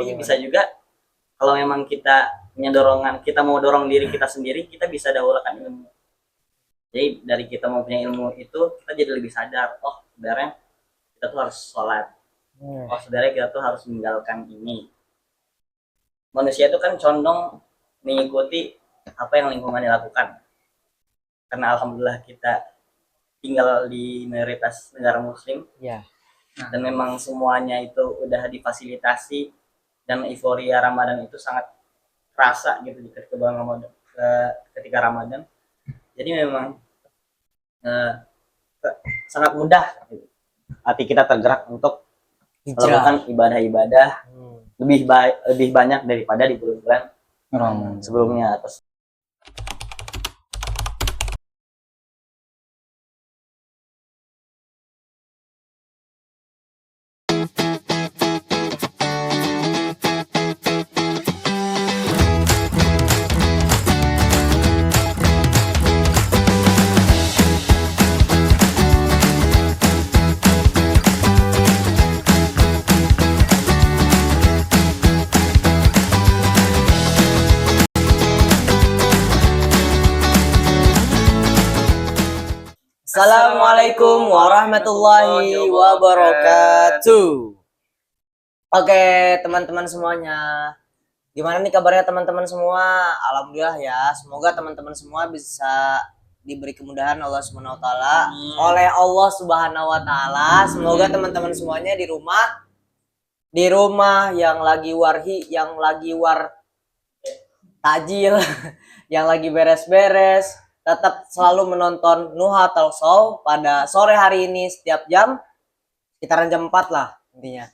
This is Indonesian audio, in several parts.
Bisa juga kalau memang kita punya dorongan, kita mau dorong diri kita sendiri, kita bisa dahulukan ilmu. Jadi dari kita mau punya ilmu itu, kita jadi lebih sadar, oh sebenarnya kita tuh harus sholat, oh sebenarnya kita tuh harus meninggalkan ini. Manusia itu kan condong mengikuti apa yang lingkungannya lakukan. Karena alhamdulillah kita tinggal di mayoritas negara muslim, Ya. dan memang semuanya itu udah difasilitasi, dan euforia Ramadan itu sangat terasa gitu ketika bulan Ramadan, ketika Ramadan. Jadi memang sangat mudah hati kita tergerak untuk melakukan ibadah-ibadah lebih banyak daripada di bulan-bulan sebelumnya. Terus Assalamualaikum warahmatullahi wabarakatuh. Oke, teman-teman semuanya. Gimana nih kabarnya teman-teman semua? Alhamdulillah ya. Semoga teman-teman semua bisa diberi kemudahan Allah Subhanahu wa taala oleh Allah Subhanahu wa taala. Semoga teman-teman semuanya di rumah yang lagi yang lagi takjil, yang lagi beres-beres, tetap selalu menonton Nuha Talk Show pada sore hari ini setiap jam sekitaran jam 4 lah intinya.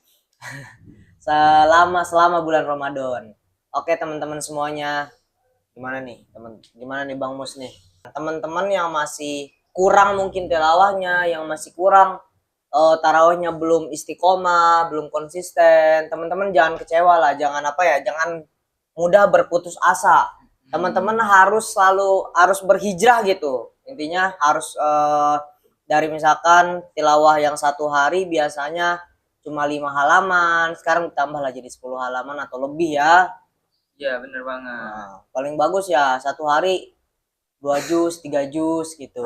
selama bulan Ramadan. Oke teman-teman semuanya, gimana nih Bang Mus nih, teman-teman yang masih kurang mungkin tilawahnya, yang masih kurang tarawihnya belum istiqomah, belum konsisten, teman-teman jangan kecewa lah, jangan mudah berputus asa. Teman-teman harus berhijrah gitu, intinya harus dari misalkan tilawah yang satu hari biasanya cuma 5 halaman, sekarang ditambah lagi jadi 10 halaman atau lebih ya. Iya bener banget. Nah, paling bagus ya satu hari 2 juz 3 juz gitu.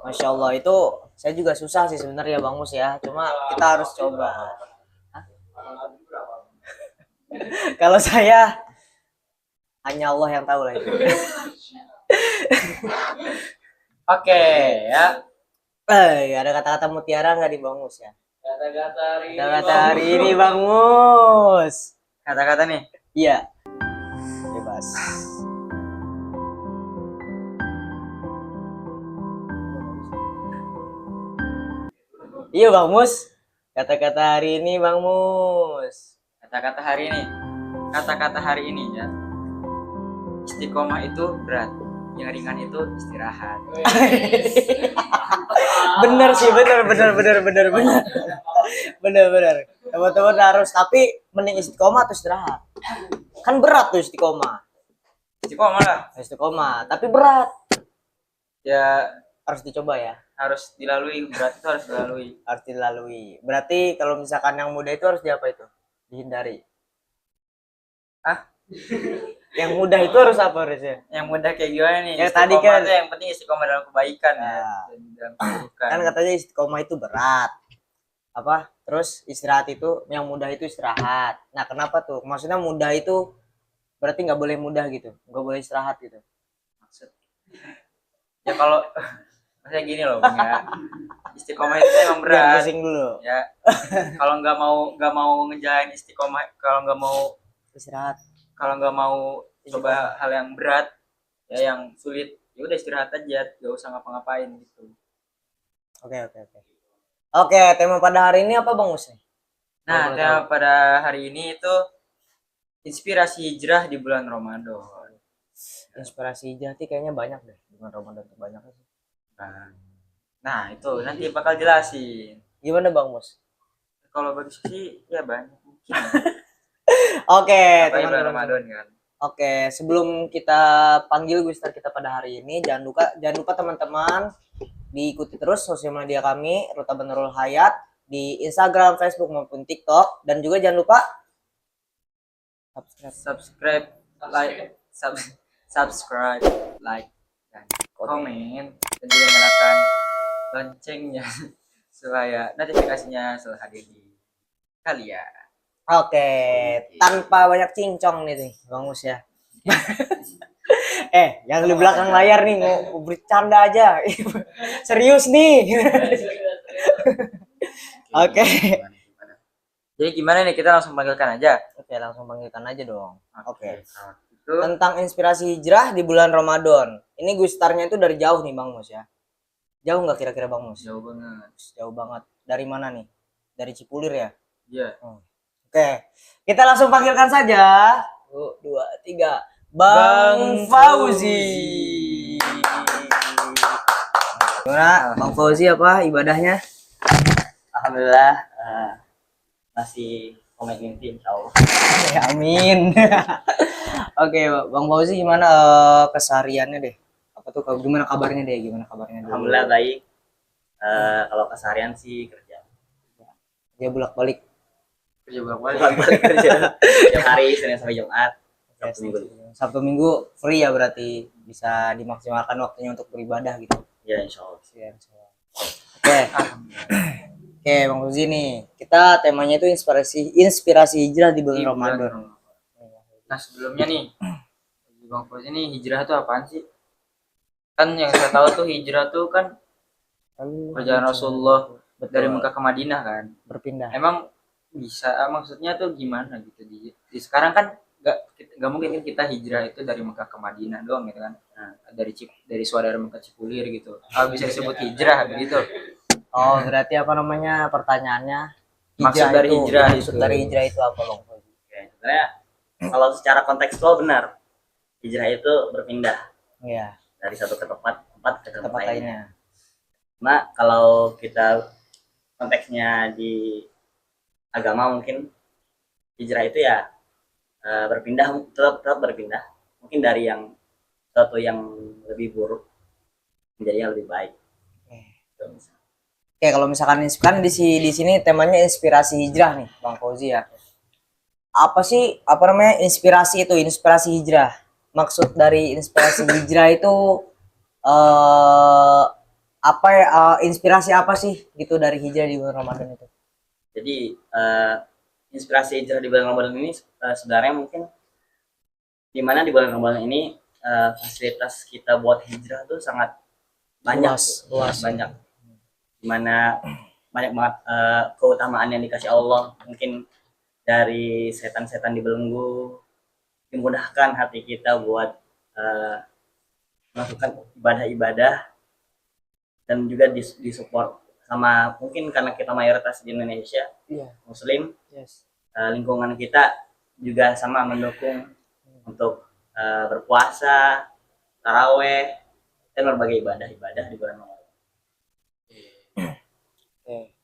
Masya Allah, itu saya juga susah sih sebenarnya Bang Mus ya, cuma kita harus coba. Kalau saya hanya Allah yang tahu lah itu. Oke ya. Ada kata-kata mutiara nggak di Bang Mus ya? Kata-kata hari ini Bang Mus. Kata-kata nih? Iya. Bebas. Iya Bang Mus. Kata-kata hari ini Bang Mus. Kata-kata hari ini. Kata-kata hari ini ya. Istiqomah itu berat, yang ringan itu istirahat. Bener sih, bener. Teman-teman harus, tapi mending istiqomah atau istirahat? Kan berat tuh istiqomah. Istiqomah, tapi berat. Ya harus dicoba ya. Harus dilalui, berat itu harus dilalui. Harus dilalui. Berarti kalau misalkan yang muda itu harus diapa itu? Dihindari. Yang mudah itu harus apa harusnya? Yang mudah kayak gimana nih? Ya tadi kan yang penting istiqomah dalam kebaikan ya. Kan katanya istiqomah itu berat. Apa? Terus istirahat itu yang mudah itu istirahat. Nah, kenapa tuh? Maksudnya mudah itu berarti nggak boleh mudah gitu. Nggak boleh istirahat gitu. Maksud. Ya kalau maksudnya gini loh, ya. Istiqomah itu emang berat. Pusing dulu. Ya. Kalau nggak mau ngejalanin istiqomah, kalau nggak mau istirahat, kalau nggak mau coba hal yang berat ya, yang sulit, ya udah istirahat aja, gak usah ngapa-ngapain gitu. Oke, tema pada hari ini apa Bang Mus? Nah, tema pada hari ini itu inspirasi hijrah di bulan Ramadan. Inspirasi hijrah sih kayaknya banyak deh di bulan Ramadan tuh, banyak sih. Nah itu nanti bakal jelasin. Gimana Bang Mus? Kalau bagi sih ya banyak mungkin. Oke, teman-teman Ramadan kan. Oke, sebelum kita panggil Guster kita pada hari ini, jangan lupa teman-teman diikuti terus sosial media kami Ruta Bandarul Hayat di Instagram, Facebook maupun TikTok, dan juga jangan lupa subscribe, Subscribe, like, dan komen, dan juga nyalakan loncengnya supaya notifikasinya selalu hadir di kalian. Oke, tanpa banyak cincong nih Bang Mus ya. Yang di belakang layar nih mau bercanda aja. Serius nih. Oke. Jadi gimana nih, kita langsung panggilkan aja. Oke, langsung panggilkan aja dong. Oke. Itu Tentang inspirasi hijrah di bulan Ramadan. Ini gue startnya itu dari jauh nih Bang Mus ya. Jauh nggak kira-kira Bang Mus? jauh banget. Jauh banget. Dari mana nih? Dari Cipulir ya? Iya. Oke. Kita langsung panggilkan saja. 1, 2, 3. Bang Fauzi. Gimana Bang Fauzi, apa ibadahnya? Alhamdulillah masih komitmen insya Allah. Ya, amin. Oke, Bang Fauzi gimana kesehariannya deh? Apa tuh gimana kabarnya deh? Gimana kabarnya dulu? Alhamdulillah baik. Kalau keseharian sih kerja. Dia bolak-balik. Kerja bolak-balik. Balik kerja setiap hari Senin sampai Jumat. Sabtu Minggu. Sabtu Minggu free ya, berarti bisa dimaksimalkan waktunya untuk beribadah gitu. Ya insya Allah. Oke. Oke, Bang Fauzi nih. Kita temanya itu inspirasi hijrah di bulan Ramadan. Nah, sebelumnya nih, Bang Fauzi nih, hijrah itu apaan sih? Kan yang saya tahu tuh hijrah tuh kan perjalanan Rasulullah dari Mekah ke Madinah kan. Berpindah. Emang bisa, maksudnya tuh gimana gitu di sekarang kan nggak mungkin kan kita hijrah itu dari Mekah ke Madinah doang gitu kan. Nah, dari saudara Mekah Cipulir gitu. Bisa disebut hijrah begitu. Oh, berarti apa namanya pertanyaannya? Maksud dari hijrah maksud itu. dari hijrah itu apa, Bang Fauzi? Oke, sebenarnya kalau secara kontekstual benar, hijrah itu berpindah Iya, dari satu tempat ke tempat tempat lainnya. lainnya. Cuma kalau kita konteksnya di agama mungkin hijrah itu ya berpindah, tetap berpindah. Mungkin dari yang suatu yang lebih buruk menjadi yang lebih baik. Gitu. Oke, kalau misalkan kan di sini temanya inspirasi hijrah nih, Bang Fauzi ya. Apa sih namanya inspirasi itu? Inspirasi hijrah. Maksud dari inspirasi hijrah itu apa ya? Inspirasi apa sih gitu dari hijrah di bulan Ramadan itu? Jadi inspirasi hijrah di bulan Ramadan ini sebenarnya mungkin di mana di bulan Ramadan ini fasilitas kita buat hijrah tuh sangat banyak, Luas. banyak. Dimana banyak banget keutamaan yang dikasih Allah, mungkin dari setan-setan dibelenggu, dimudahkan hati kita buat melakukan ibadah-ibadah, dan juga disupport sama, mungkin karena kita mayoritas di Indonesia Muslim, lingkungan kita juga sama mendukung untuk berpuasa, taraweh, dan berbagai ibadah-ibadah di bulan Ramadan.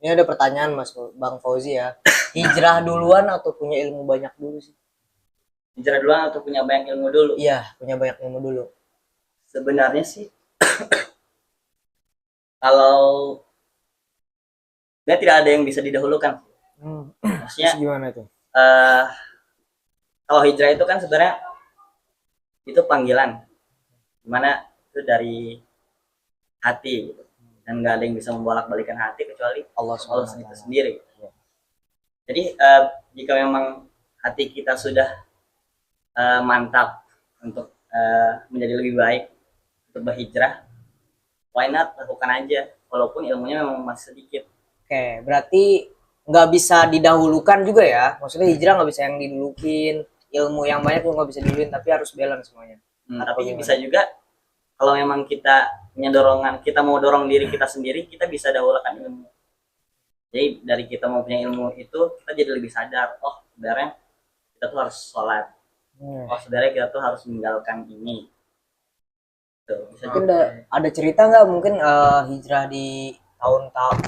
Ini ada pertanyaan Bang Fauzi ya. Hijrah duluan atau punya ilmu banyak dulu sih? Hijrah duluan atau punya banyak ilmu dulu? Iya, punya banyak ilmu dulu. Sebenarnya sih kalau tidak ada yang bisa didahulukan. Maksudnya gimana tuh? kalau hijrah itu kan sebenarnya itu panggilan, dimana itu dari hati gitu. Dan nggak ada yang bisa membolak-balikan hati kecuali Allah itu sendiri. Jadi jika memang hati kita sudah mantap untuk menjadi lebih baik, untuk berhijrah, why not, lakukan aja walaupun ilmunya memang masih sedikit. Oke, berarti nggak bisa didahulukan juga ya? Maksudnya hijrah nggak bisa yang didulukin, ilmu yang banyak juga nggak bisa didulukin, tapi harus balance semuanya. Tapi bisa juga kalau memang kita punya dorongan, kita mau dorong diri kita sendiri, kita bisa dahulukan ilmu. Jadi dari kita mau punya ilmu itu, kita jadi lebih sadar, oh sebenarnya kita tuh harus sholat, oh sebenarnya kita tuh harus meninggalkan ini. Tuh, bisa mungkin ada cerita nggak mungkin hijrah di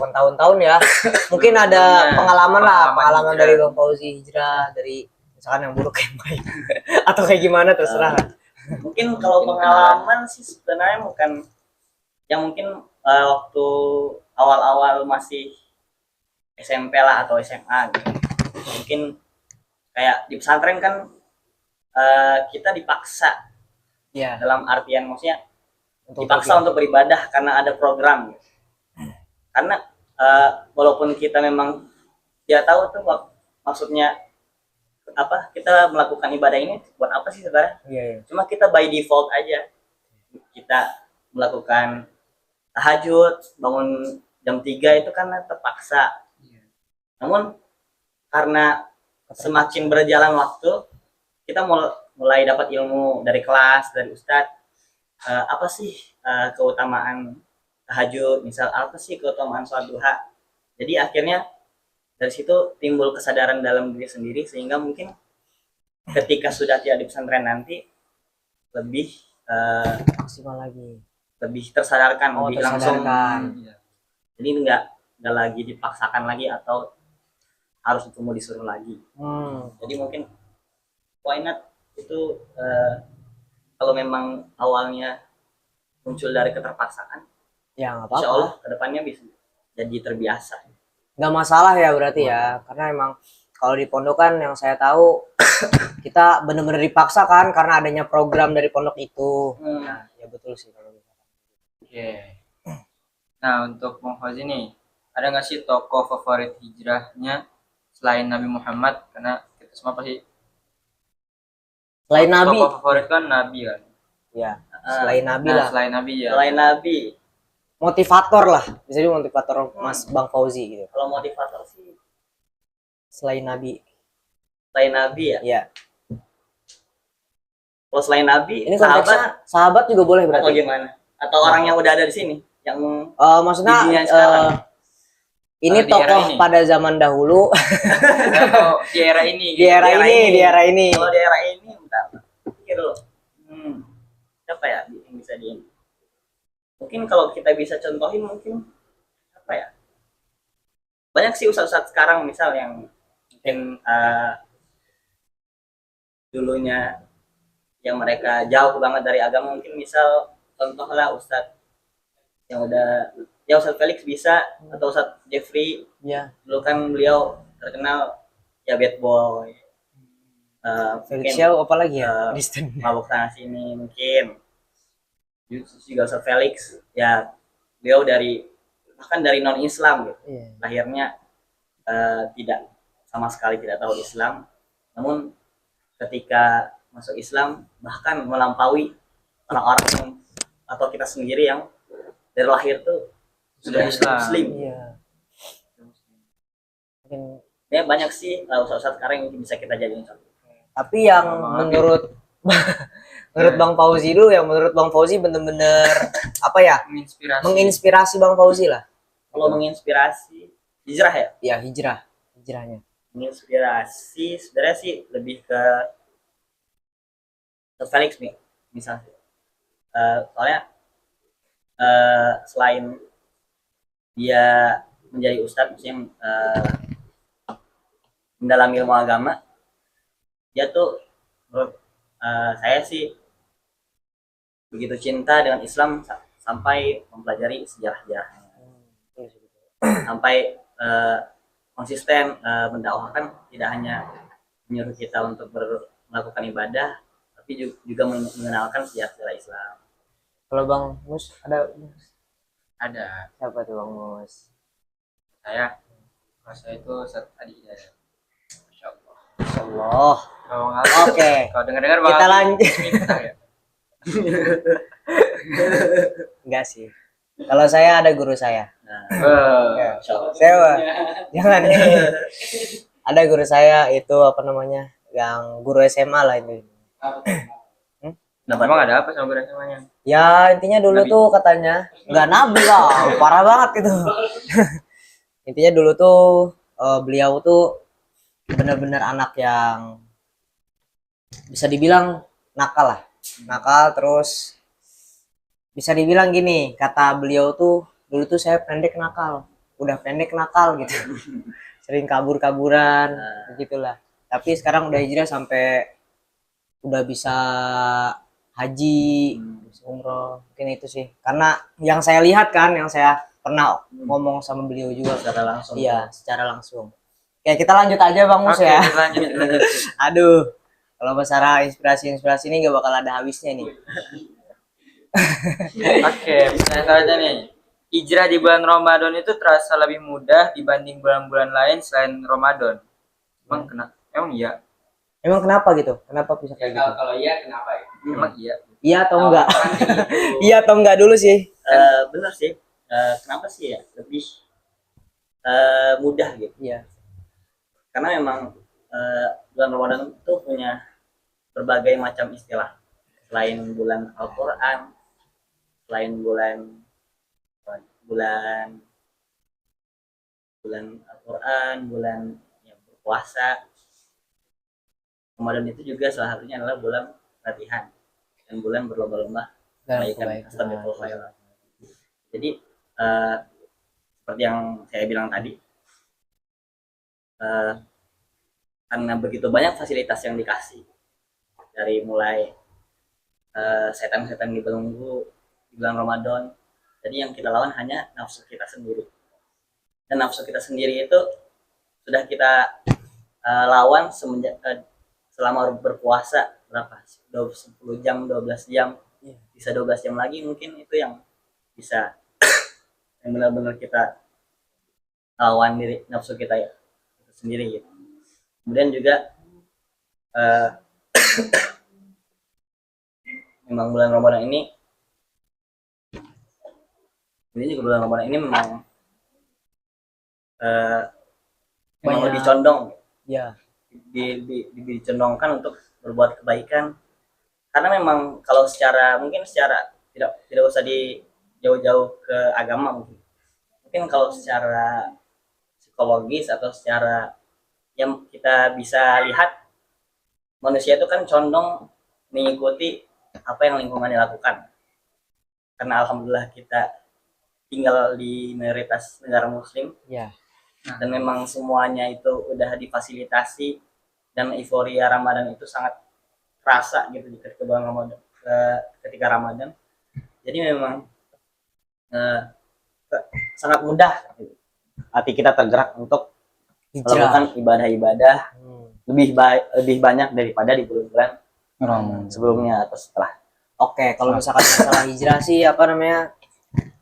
tahun-tahun ya? Mungkin ada pengalaman dari Bang Fauzi hijrah dari misalkan yang buruk yang baik atau kayak gimana, terserah. Mungkin kalau pengalaman sih sebenarnya bukan yang mungkin waktu awal-awal masih SMP lah atau SMA gitu. Mungkin kayak di pesantren kan kita dipaksa, Ya, dalam artian maksudnya untuk dipaksa untuk beribadah karena ada program. Karena walaupun kita memang tidak tahu tuh maksudnya apa kita melakukan ibadah ini buat apa sih sebenarnya. Iya, iya. Cuma kita by default aja kita melakukan tahajud, bangun jam 3 itu karena terpaksa. Namun karena semakin berjalan waktu, kita mulai dapat ilmu dari kelas, dari ustadz, apa sih keutamaan tahajud, misal apa sih keutamaan sholat duha. Jadi akhirnya dari situ timbul kesadaran dalam diri sendiri, sehingga mungkin ketika sudah tidak di pesantren nanti lebih Maksimal lagi. lebih tersadarkan, Oh, lebih langsung. tersadarkan. Jadi nggak lagi dipaksakan lagi atau harus ketemu disuruh lagi. Jadi mungkin why not itu kalau memang awalnya muncul dari keterpaksaan, Ya nggak insya apa-apa. Allah kedepannya bisa jadi terbiasa. Nggak masalah ya berarti ya, karena emang kalau di pondok kan yang saya tahu kita bener-bener dipaksa kan karena adanya program dari pondok itu. Nah, ya betul sih kalau misalkan. Oke. Nah, untuk Bang Fauzi nih, ada nggak sih tokoh favorit hijrahnya selain Nabi Muhammad? Karena kita semua pasti Selain Nabi, tokoh favorit kan Nabi kan. ya selain Nabi Nah, lah, selain Nabi ya. Selain Nabi, motivator lah, bisa jadi motivator Mas Bang Fauzi gitu. kalau motivator sih Selain Nabi, selain Nabi ya. ya. Kalau selain Nabi, Ini sahabat konteksnya sahabat juga boleh atau berarti. gimana? Atau orang yang udah ada di sini, yang Maksudnya Di dunia sekarang. ini Di era tokoh ini. pada zaman dahulu, Atau di era ini. di era era ini, ini. di era ini. kalau di era ini, bentar, pikir dulu. Siapa ya yang bisa di ini? Mungkin kalau kita bisa contohin, mungkin apa ya? Banyak sih ustadz sekarang misal yang mungkin dulunya yang mereka jauh banget dari agama, mungkin misal contohlah ustadz yang udah ya Ustadz Felix bisa, atau Ustadz Jeffrey. Ya, Dulu kan beliau terkenal ya bad boy, Felix mungkin Xiao apa lagi ya? eh, Kristen. mabuk sana sini mungkin. Juga Ustadz Felix ya, beliau bahkan dari non Islam gitu, Iya. lahirnya tidak sama sekali tidak tahu Islam, namun ketika masuk Islam bahkan melampaui orang-orang atau kita sendiri yang dari lahir tuh sudah Islam. Muslim. Iya. Mungkin, Ya banyak sih ustadz sekarang yang bisa kita jadiin contoh. tapi yang menurut Bang Fauzi dulu, yang menurut Bang Fauzi bener-bener apa ya? Menginspirasi. Menginspirasi Bang Fauzi lah. Kalau menginspirasi hijrah ya, Ya, hijrahnya. menginspirasi sebenarnya sih lebih ke Felix nih misalnya. Soalnya selain dia menjadi ustadz, maksudnya mendalami ilmu agama, dia tuh menurut saya sih begitu cinta dengan Islam sampai mempelajari sejarah-sejarahnya, sampai konsisten mendakwakan, tidak hanya menyuruh kita untuk melakukan ibadah, tapi juga mengenalkan sejarah-sejarah Islam. Kalau Bang Mus ada Ada. siapa tuh Bang Mus? Saya itu Ustadz Adi Hidayat. Masya Allah. Allah. Kalau nggak, Oke. kalau dengar-dengar Kita Bang, lanjut. miftah ya. Enggak sih. Kalau saya ada guru saya. Nah, Ya. Insya Allah. Saya jangan. Ada guru saya itu apa namanya? Yang guru SMA lah itu. Emang ada apa sama guru SMA-nya? Ya intinya dulu Nabi. tuh katanya nggak nabi lah, parah banget gitu. Intinya dulu tuh beliau tuh benar-benar anak yang bisa dibilang nakal lah, nakal. Terus bisa dibilang gini, kata beliau tuh dulu tuh saya pendek nakal, udah pendek nakal gitu, sering kabur-kaburan begitulah. Tapi sekarang udah hijrah sampai udah bisa haji, umroh, mungkin itu sih. Karena yang saya lihat kan, yang saya pernah ngomong sama beliau juga Secara langsung. iya, secara langsung. Oke, kita lanjut aja Bang Mus Oke, ya. lanjut. Aduh. Kalau masalah inspirasi ini gak bakal ada habisnya nih. Oke, selanjutnya nih. Hijrah di bulan Ramadan itu terasa lebih mudah dibanding bulan-bulan lain selain Ramadan. Emang iya? Emang kenapa gitu? Kenapa bisa kayak gitu? Kalau iya kenapa ya? Emang iya. Iya atau enggak? Kan gitu. Iya atau enggak dulu sih? Bener sih. Kenapa sih ya lebih mudah gitu? Iya. Karena memang bulan Ramadan itu punya berbagai macam istilah. Selain bulan Al-Quran, selain bulan Al-Quran, bulan yang berpuasa. Ramadan itu juga salah satunya adalah bulan latihan dan bulan berlomba-lomba kebaikan. Astagfirullah khairan. Jadi seperti yang saya bilang tadi, karena begitu banyak fasilitas yang dikasih, dari mulai setan-setan dibelenggu di bulan Ramadan, jadi yang kita lawan hanya nafsu kita sendiri, dan nafsu kita sendiri itu sudah kita lawan semenjak selama berpuasa berapa? 10 jam, 12 jam, bisa 12 jam lagi mungkin, itu yang bisa yang benar-benar kita lawan diri nafsu kita ya itu sendiri gitu. Kemudian juga memang bulan Ramadan ini memang memang lebih condong Iya. dicondongkan untuk berbuat kebaikan, karena memang kalau mungkin secara tidak usah di jauh-jauh ke agama, mungkin kalau secara psikologis atau secara yang kita bisa lihat, manusia itu kan condong mengikuti apa yang lingkungannya lakukan, karena alhamdulillah kita tinggal di mayoritas negara muslim. Iya. Dan memang semuanya itu udah difasilitasi, dan euforia Ramadan itu sangat terasa gitu ketika bulan Ramadan, ketika Ramadan. Jadi memang sangat mudah hati kita tergerak untuk melakukan ibadah-ibadah lebih banyak daripada di bulan-bulan sebelumnya atau setelah. Oke, kalau misalkan masalah hijrah sih apa namanya?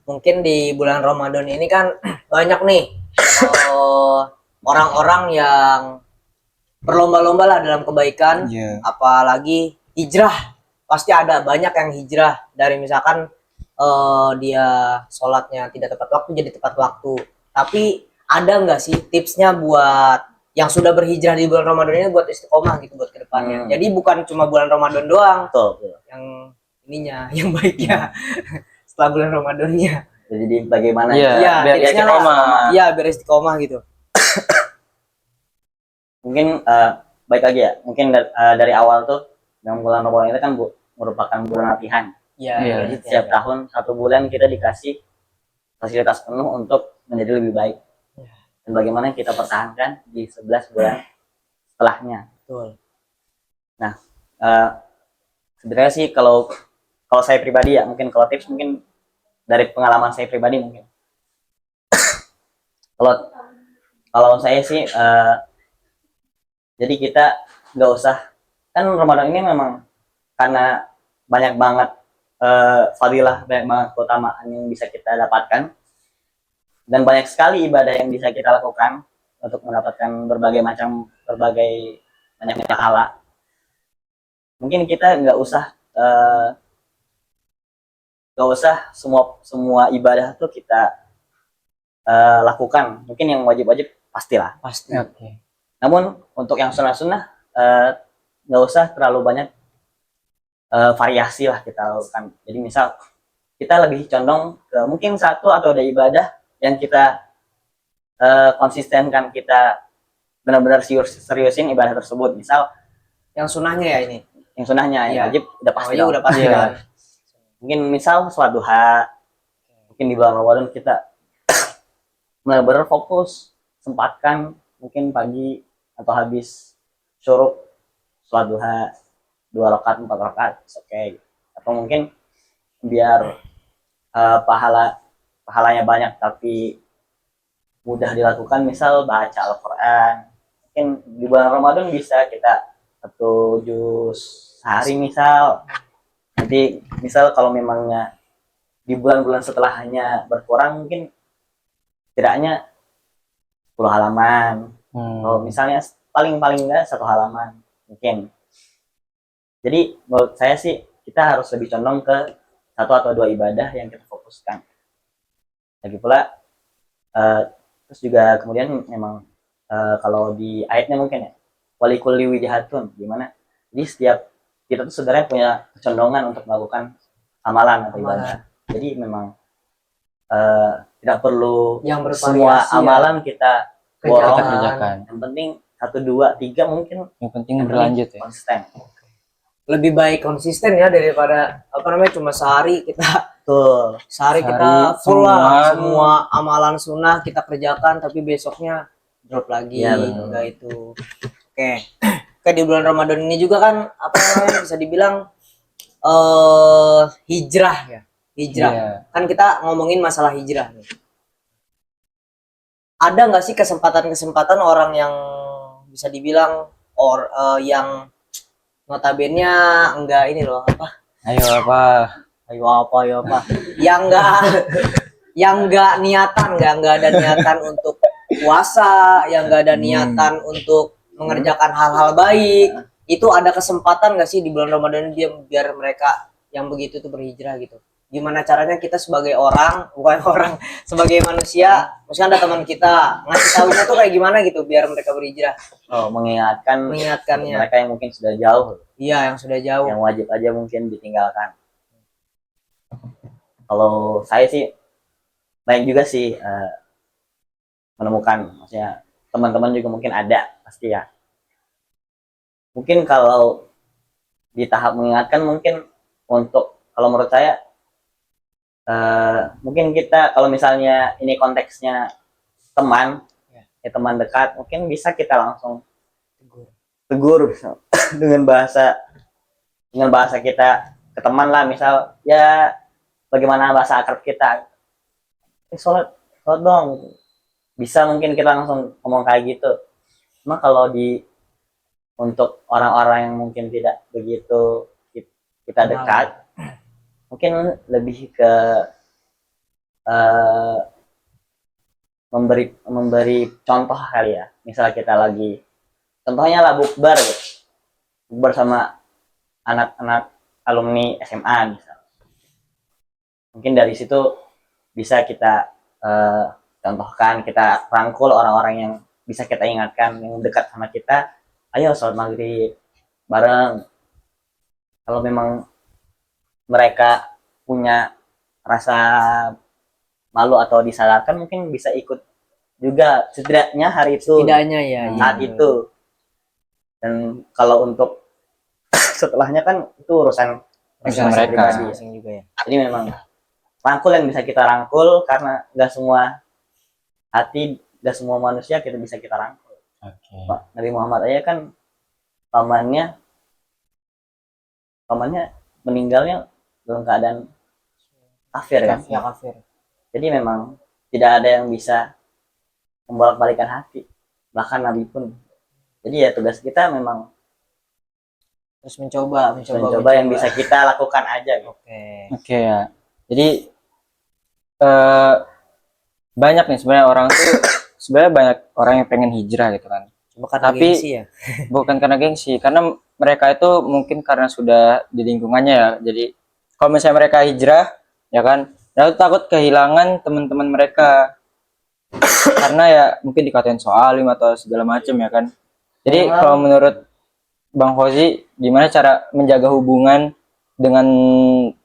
Mungkin di bulan Ramadan ini kan banyak nih orang-orang yang berlomba-lomba lah dalam kebaikan. Apalagi hijrah, pasti ada banyak yang hijrah dari misalkan dia sholatnya tidak tepat waktu jadi tepat waktu. Tapi ada nggak sih tipsnya buat yang sudah berhijrah di bulan Ramadan ini buat istiqomah gitu buat kedepannya? Jadi bukan cuma bulan Ramadan doang yang ininya, yang baiknya setelah bulan Ramadannya. Jadi bagaimana biar istiqomah. Iya, biar istiqomah gitu. Mungkin baik lagi ya, mungkin dari awal tuh yang bulan Ramadan itu kan merupakan bulan latihan. Iya. Jadi setiap tahun 1 bulan kita dikasih fasilitas penuh untuk menjadi lebih baik. Dan bagaimana kita pertahankan di 11 bulan setelahnya. Betul. Nah, sebenarnya sih kalau saya pribadi ya, mungkin kalau tips mungkin dari pengalaman saya pribadi mungkin. Kalau saya sih jadi kita nggak usah, kan Ramadan ini memang karena banyak banget fadilah, banyak banget keutamaan yang bisa kita dapatkan, dan banyak sekali ibadah yang bisa kita lakukan untuk mendapatkan berbagai banyak pahala. Mungkin kita nggak usah semua ibadah tuh kita lakukan. Mungkin yang wajib-wajib pastilah. Pasti. Oke. Namun untuk yang sunnah-sunnah nggak usah terlalu banyak variasi lah kita lakukan. Jadi misal kita lebih condong ke mungkin satu atau ada ibadah yang kita konsistenkan, kita benar-benar seriusin ibadah tersebut. Misal yang sunnahnya ya ini. yang sunnahnya, yang wajib udah pasti. Udah pasti kan. Mungkin misal sholat duha, mungkin di bulan Ramadan kita benar-benar fokus, sempatkan mungkin pagi atau habis syuruk sholat duha 2 rakaat 4 rakaat, oke. Atau mungkin biar pahalanya banyak tapi mudah dilakukan, misal baca Al-Quran. Mungkin di bulan Ramadan bisa kita satu jus sehari misal. Nanti misal kalau memangnya di bulan-bulan setelahnya berkurang, mungkin tidaknya 10 halaman. Kalau misalnya paling enggak 1 halaman mungkin. Jadi menurut saya sih kita harus lebih condong ke 1 atau 2 ibadah yang kita fokuskan. Lagi pula terus juga kemudian memang kalau di ayatnya mungkin ya walikulli wijahatun, gimana? Jadi setiap kita tuh sebenarnya punya kecondongan untuk melakukan amalan atau ibadah. Jadi memang tidak perlu Yang semua bervariasi amalan kita borong. kerjakan. Yang penting 1, 2, 3 mungkin Yang penting berlanjut ya. konsisten. lebih baik konsisten ya daripada apa namanya cuma sehari kita Tuh. sehari kita full lah semua amalan sunnah kita kerjakan tapi besoknya drop lagi. Ya, betul. Enggak itu. Oke. Kayak di bulan Ramadan ini juga kan apa namanya bisa dibilang hijrah ya. Hijrah. Iya. Kan kita ngomongin masalah hijrah nih. Ada nggak sih kesempatan-kesempatan orang yang bisa dibilang yang notabene enggak ini loh apa? Ayo apa? Ayo apa. Yang enggak niatan, enggak ada niatan untuk puasa, yang enggak ada niatan untuk mengerjakan hal-hal baik. Itu ada kesempatan nggak sih di bulan Ramadan dia biar mereka yang begitu tuh berhijrah gitu? Gimana caranya kita sebagai orang, bukan orang, sebagai manusia, misalnya ada teman kita, ngasih tahunya tuh kayak gimana gitu biar mereka berhijrah, Oh, mengingatkannya. mereka yang mungkin sudah jauh, Iya, yang sudah jauh. yang wajib aja mungkin ditinggalkan. Kalau saya sih banyak juga sih menemukan, maksudnya teman-teman juga mungkin ada pasti ya. Mungkin kalau di tahap mengingatkan mungkin untuk kalau menurut saya mungkin kita kalau misalnya ini konteksnya teman ya teman dekat, mungkin bisa kita langsung tegur misal, dengan bahasa kita ke teman lah, misal ya bagaimana bahasa akrab kita, sholat dong, bisa mungkin kita langsung ngomong kayak gitu. Cuma kalau untuk orang-orang yang mungkin tidak begitu kita dekat, mungkin lebih ke memberi contoh kali ya. Misal kita lagi, contohnya lah bukber gitu, bukber sama anak-anak alumni SMA misal. Mungkin dari situ bisa kita contohkan, kita rangkul orang-orang yang bisa kita ingatkan, yang dekat sama kita. Ayo sholat maghrib bareng. Kalau memang mereka punya rasa malu atau disadarkan, mungkin bisa ikut juga setidaknya hari itu, Setidaknya ya. saat itu. Dan kalau untuk setelahnya kan itu urusan mereka pribadi. Juga ya. Jadi memang rangkul yang bisa kita rangkul, karena nggak semua hati, nggak semua manusia kita bisa kita rangkul. Pak Nabi Muhammad aja kan pamannya meninggalnya dalam keadaan kafir kan. Ya kafir. Jadi memang tidak ada yang bisa membolak-balikan hati, bahkan Nabi pun. Jadi ya tugas kita memang Terus mencoba yang bisa kita lakukan aja. Oke. Ya. Jadi banyak nih sebenarnya orang tuh sebenarnya banyak orang yang pengen hijrah gitu kan. Cuma karena Tapi gengsi ya. bukan karena gengsi, karena mereka itu mungkin karena sudah di lingkungannya ya. Jadi kalau misalnya mereka hijrah, ya kan, mereka takut kehilangan teman-teman mereka. Karena ya mungkin dikatain soalim atau segala macam ya kan. Jadi kalau menurut Bang Fauzi, gimana cara menjaga hubungan dengan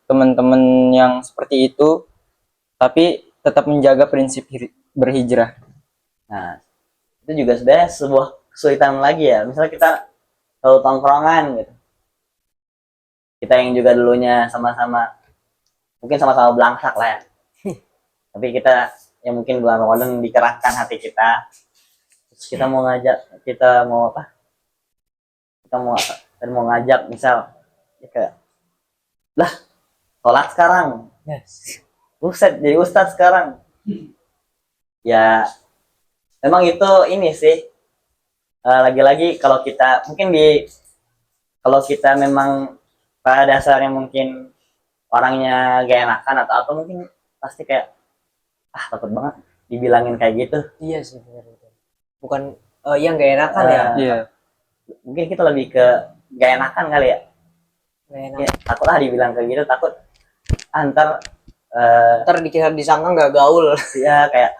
teman-teman yang seperti itu, tapi tetap menjaga prinsip berhijrah? Nah, itu juga sebenarnya sebuah kesulitan lagi ya. Misalnya kita tahu tongkrongan gitu, kita yang juga dulunya sama-sama mungkin sama-sama belangsak lah ya, tapi kita yang mungkin bulan Ramadan dikerahkan hati kita, terus kita mau ngajak, kita mau ngajak misal ya kayak lah sholat sekarang, buset jadi ustadz sekarang ya. Memang itu ini sih lagi-lagi kalau kita mungkin di kalau kita memang pada dasarnya mungkin orangnya gak enakan atau apa, mungkin pasti kayak takut banget dibilangin kayak gitu. Iya sih benar betul. Bukan yang gak enakan ya. Iya. Mungkin kita lebih ke gak enakan kali ya. Gak enak. Ya, takut dibilang kayak gitu, takut ntar Ntar dikira disangka nggak gaul. ya kayak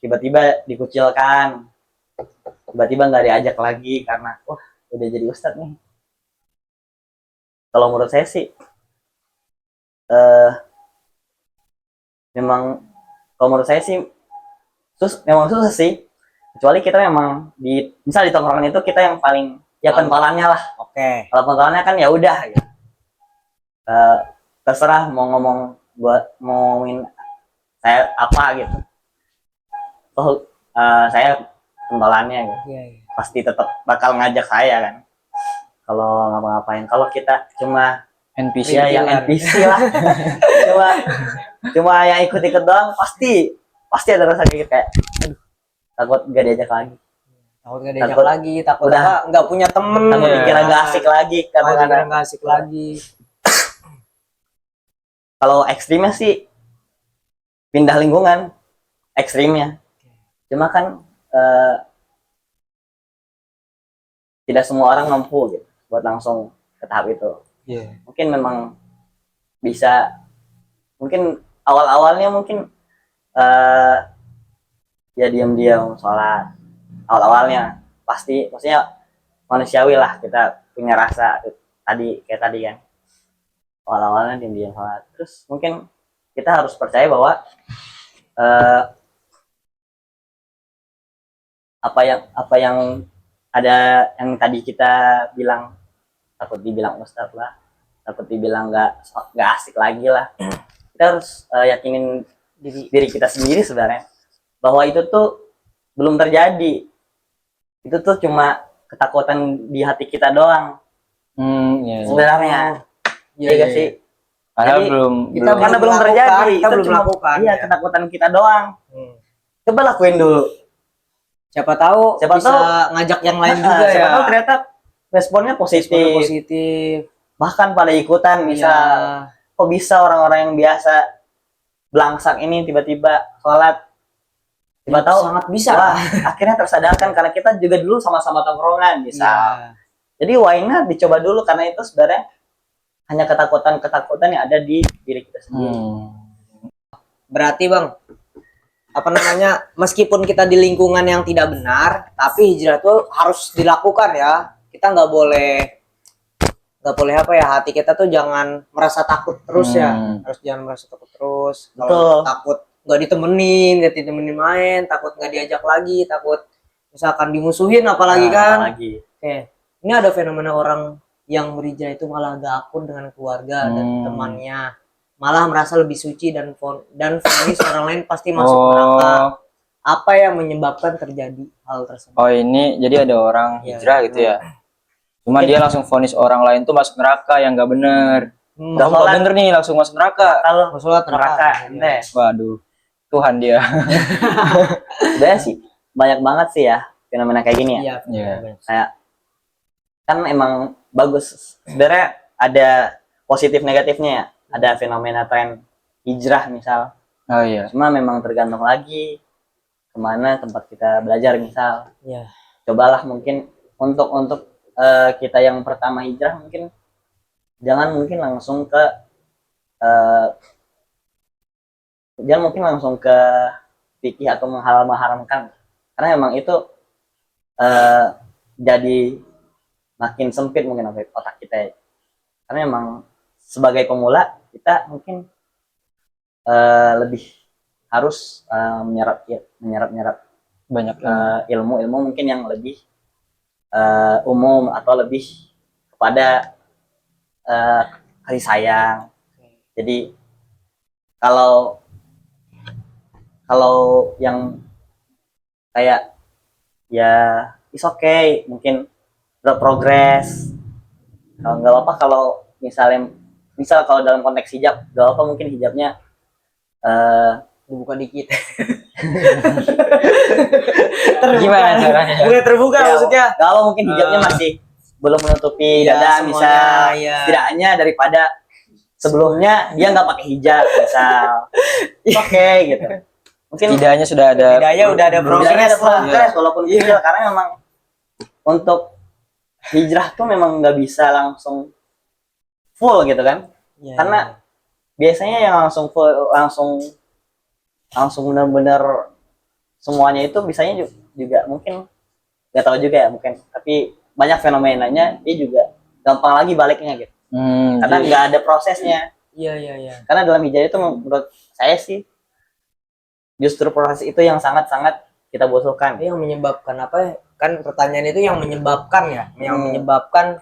tiba-tiba dikucilkan, tiba-tiba nggak diajak lagi karena wah udah jadi ustadz nih. Kalau menurut saya sih memang, kalau menurut saya sih memang susah sih, kecuali kita memang misal di tongkrongan itu kita yang paling ya pentolannya lah. Oke. Kalau pentolannya kan ya udah gitu. Terserah mau ngomong buat ngomongin saya apa gitu, toh saya pentolannya gitu, Iya, iya. pasti tetap bakal ngajak saya kan kalau ngapa-ngapain. Kalau kita cuma NPC. ya yang NPC lah cuma yang ikut-ikut doang, pasti ada rasa kayak aduh, takut gak diajak lagi, Takut nggak diajak Takut lagi, takut udah apa, nggak punya temen. takut dikira gak asik lagi Takut dikira kadang-kadang. nggak asik lagi. Kalau ekstrimnya sih pindah lingkungan ekstrimnya, cuma kan tidak semua orang mampu gitu buat langsung ke tahap itu. Iya. Mungkin memang bisa, mungkin awal-awalnya mungkin ya diam-diam sholat, awal-awalnya pasti maksudnya manusiawi lah, kita punya rasa tadi kayak tadi kan, awal-awalnya diam-diam sholat. Terus mungkin kita harus percaya bahwa apa yang ada yang tadi kita bilang, takut dibilang ustadz lah, takut dibilang nggak asik lagi lah. Kita harus yakinin diri kita sendiri sebenarnya bahwa itu tuh belum terjadi, itu tuh cuma ketakutan di hati kita doang Iya. sebenarnya. Iya gak sih? Padahal Jadi, kita karena belum melakukan, terjadi, kita itu belum cuma melakukan, iya, ya. ketakutan kita doang. Coba lakuin dulu. Siapa tahu Siapa bisa tahu ngajak yang lain juga siapa ya. tahu ternyata responnya positif. Responnya positif. Bahkan pada ikutan bisa. Iya. Kok bisa orang-orang yang biasa belangsak ini tiba-tiba sholat? Tiba tahu Sangat bisa. wah, akhirnya tersadarkan karena kita juga dulu sama-sama tongkrongan bisa. Iya. Jadi why not dicoba dulu, karena itu sebenarnya hanya ketakutan yang ada di diri kita sendiri. Berarti Bang, apa namanya, meskipun kita di lingkungan yang tidak benar, tapi hijrah tuh harus dilakukan ya. Kita nggak boleh apa ya, hati kita tuh jangan merasa takut terus ya. Harus jangan merasa takut terus. Betul. Kalau takut nggak ditemenin main, takut nggak diajak lagi, takut misalkan dimusuhin apalagi Nah, kan. apalagi. Oke, ini ada fenomena orang yang berhijrah itu malah gak akur dengan keluarga dan temannya, malah merasa lebih suci dan vonis orang lain pasti masuk neraka. Apa yang menyebabkan terjadi hal tersebut? Oh ini jadi ada orang Iya. hijrah gitu ya. Cuma dia langsung vonis orang lain tuh masuk neraka yang gak bener. Udah Kamu gak bener nih langsung masuk neraka. Kalau Sholat neraka, neraka. Waduh, Tuhan dia. sebenarnya sih banyak banget sih ya fenomena kayak gini ya. Iya. Iya. Kayak kan emang bagus. Sebenarnya ada positif negatifnya ya. Ada fenomena tren hijrah misal. Oh iya. Cuma memang tergantung lagi kemana tempat kita belajar misal. Iya. Cobalah mungkin untuk kita yang pertama hijrah, mungkin jangan mungkin langsung ke fikih atau mengharamkan, karena memang itu jadi makin sempit mungkin otak kita ya. Karena memang sebagai pemula kita mungkin lebih harus menyerap Banyak ilmu mungkin yang lebih umum atau lebih kepada kasih sayang. Jadi kalau yang kayak ya is okay, mungkin berprogres, nggak apa-apa kalau misal kalau dalam konteks hijab nggak apa, mungkin hijabnya Dibuka dikit. gimana caranya? Mulai terbuka ya, maksudnya. nggak apa, mungkin hijabnya belum menutupi Iya, dada semuanya, misal, iya. setidaknya daripada sebelumnya dia nggak pakai hijab misal, oke gitu. Mungkin Setidaknya sudah ada Setidaknya udah ada setidaknya progres ada lah. progres walaupun kecil, karena memang untuk hijrah tuh memang nggak bisa langsung full gitu kan, Iya, karena biasanya yang langsung full, langsung benar-benar semuanya itu bisanya juga mungkin nggak tahu juga ya mungkin, tapi banyak fenomenanya dia juga gampang lagi baliknya gitu, karena jadi nggak ada prosesnya. iya, iya, iya. Karena dalam hijrah itu menurut saya sih justru proses itu yang sangat-sangat kita butuhkan. Itu yang menyebabkan apa ya? Kan pertanyaan itu yang menyebabkan ya, yang Hmm. menyebabkan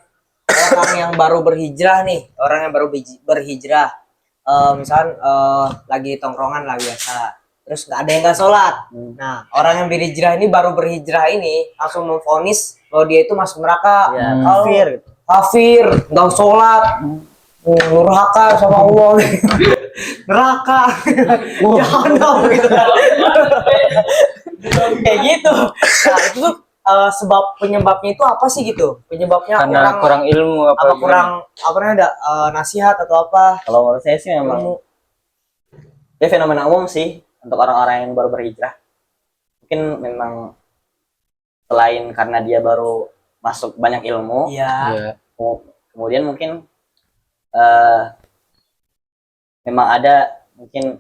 orang yang baru berhijrah nih, orang yang baru berhijrah, misalkan lagi tongkrongan lah biasa, terus nggak ada yang nggak sholat. Nah, orang yang berhijrah ini baru berhijrah ini langsung memvonis bahwa dia itu masuk neraka, Ya, kalau kafir gitu. kafir, nggak sholat, neraka sama Allah, neraka, jahanam gitu kan. Kayak gitu. Nah, itu tuh sebab penyebabnya itu apa sih gitu? Penyebabnya karena kurang ilmu apa apa gimana? kurang apa namanya ada nasihat atau apa? Kalau menurut saya sih memang Ilmu. ya fenomena umum sih untuk orang-orang yang baru berhijrah. Mungkin memang selain karena dia baru masuk banyak ilmu, Iya. Iya. kemudian mungkin eh, memang ada mungkin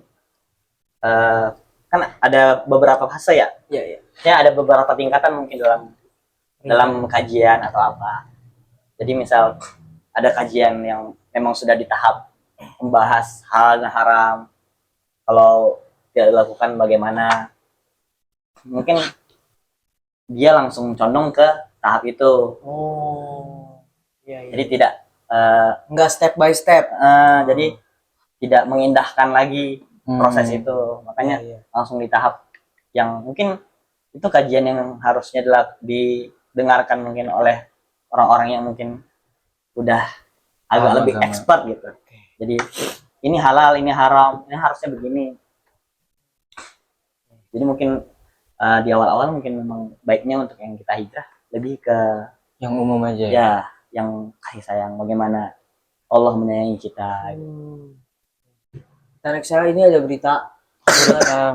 kan ada beberapa fase ya. Iya, iya. Ya ada beberapa tingkatan mungkin dalam kajian atau apa. Jadi misal ada kajian yang memang sudah di tahap membahas hal yang haram, kalau tidak dilakukan bagaimana, mungkin dia langsung condong ke tahap itu. Oh. Iya, iya. Jadi tidak Enggak step by step. jadi tidak mengindahkan lagi proses itu, makanya Iya, iya. langsung di tahap yang mungkin itu kajian yang harusnya didengarkan mungkin oleh orang-orang yang mungkin udah agak Paham lebih agama. expert gitu. Jadi ini halal, ini haram, ini harusnya begini. Jadi mungkin di awal-awal mungkin memang baiknya untuk yang kita hijrah lebih ke Yang umum aja. ya yang kasih sayang, bagaimana Allah menyayangi kita. Dan sekarang ini ada berita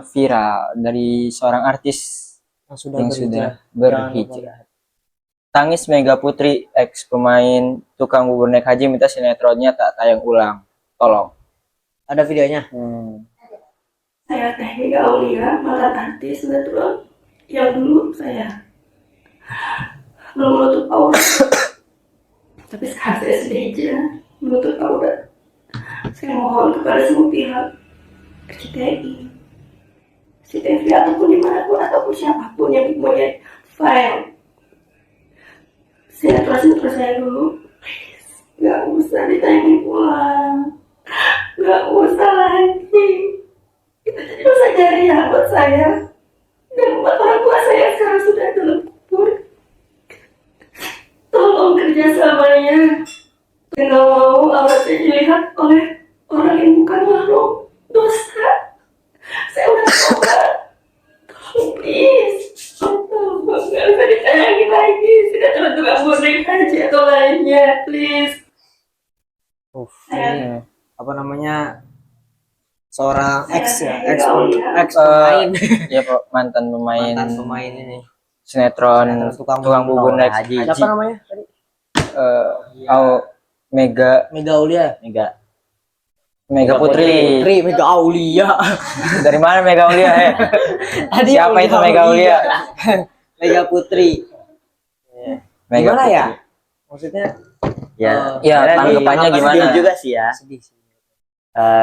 Viral dari seorang artis yang sudah yang berhijrah. sudah berhijrah. Tangis Mega Putri, ex pemain tukang bubur naik haji, minta sinetronnya tak tayang ulang. Tolong. Ada videonya. Saya Teh Mega Aulia, mantan artis sinetron yang dulu saya belum menutup aurat. Tapi sekarang saya sudah hijrah menutup aurat. Saya mohon kepada semua pihak, RCTI, CTV ataupun dimanapun ataupun siapapun yang mempunyai file sinetron saya dulu, please, nggak usah ditayangin ulang, nggak usah lagi. Itu jadi dosa jariah buat saya dan buat orang tua saya sekarang sudah dalam kubur. Tolong kerjasamanya. Nggak mau aurat saya dilihat oleh orang yang bukan mahram. Dosa. Saya udah tobat. Tolong please. Tolong nggak usah ditayangin lagi. Sudah tukang bonek haji atau lainnya, please. Ini apa namanya? Seorang ex ya, ex Iya, pemain. Ya Pak, mantan pemain Mantan pemain ini. sinetron Tukang tukang bubur naik haji. haji. Siapa namanya tadi? Mega Mega Aulia. Mega Putri. Mega Aulia. Dari mana Mega Aulia? Tadi Siapa itu Mega Aulia? Mega Putri. Mega Gimana Putri. ya? Maksudnya Ya, Ya, sebenarnya tanggapannya sedih gimana? juga sih ya. sedih sih.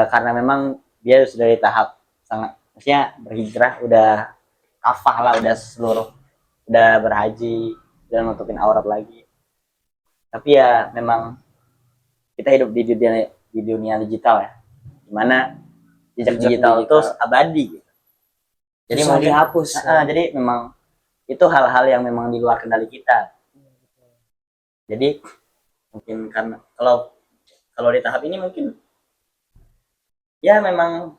Karena memang dia sudah di tahap sangat, maksudnya berhijrah udah kafah lah, udah seluruh, udah berhaji, udah nutupin aurat lagi. Tapi ya memang kita hidup di dunia digital ya, dimana jejak Jejak digital itu digital. abadi gitu. Jadi Susah mungkin dihapus. jadi memang itu hal-hal yang memang di luar kendali kita. Jadi mungkin karena kalau di tahap ini mungkin ya memang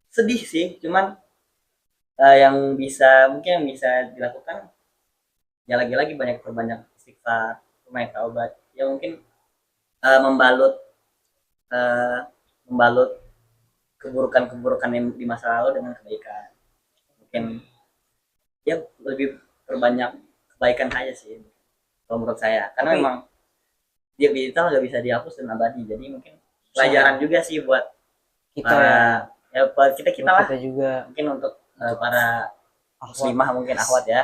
sedih sih, cuman mungkin yang bisa dilakukan ya lagi-lagi banyak istighfar, lumayan taubat ya mungkin membalut membalut keburukan-keburukan yang di masa lalu dengan kebaikan. Mungkin ya lebih perbanyak kebaikan saja sih kalau menurut saya. Karena Tapi- memang dia digital nggak bisa dihapus dan abadi. Jadi mungkin pelajaran juga sih buat Kita para ya, ya buat kita buat lah. kita juga. Mungkin untuk para Akhwat. muslimah mungkin akhwat ya.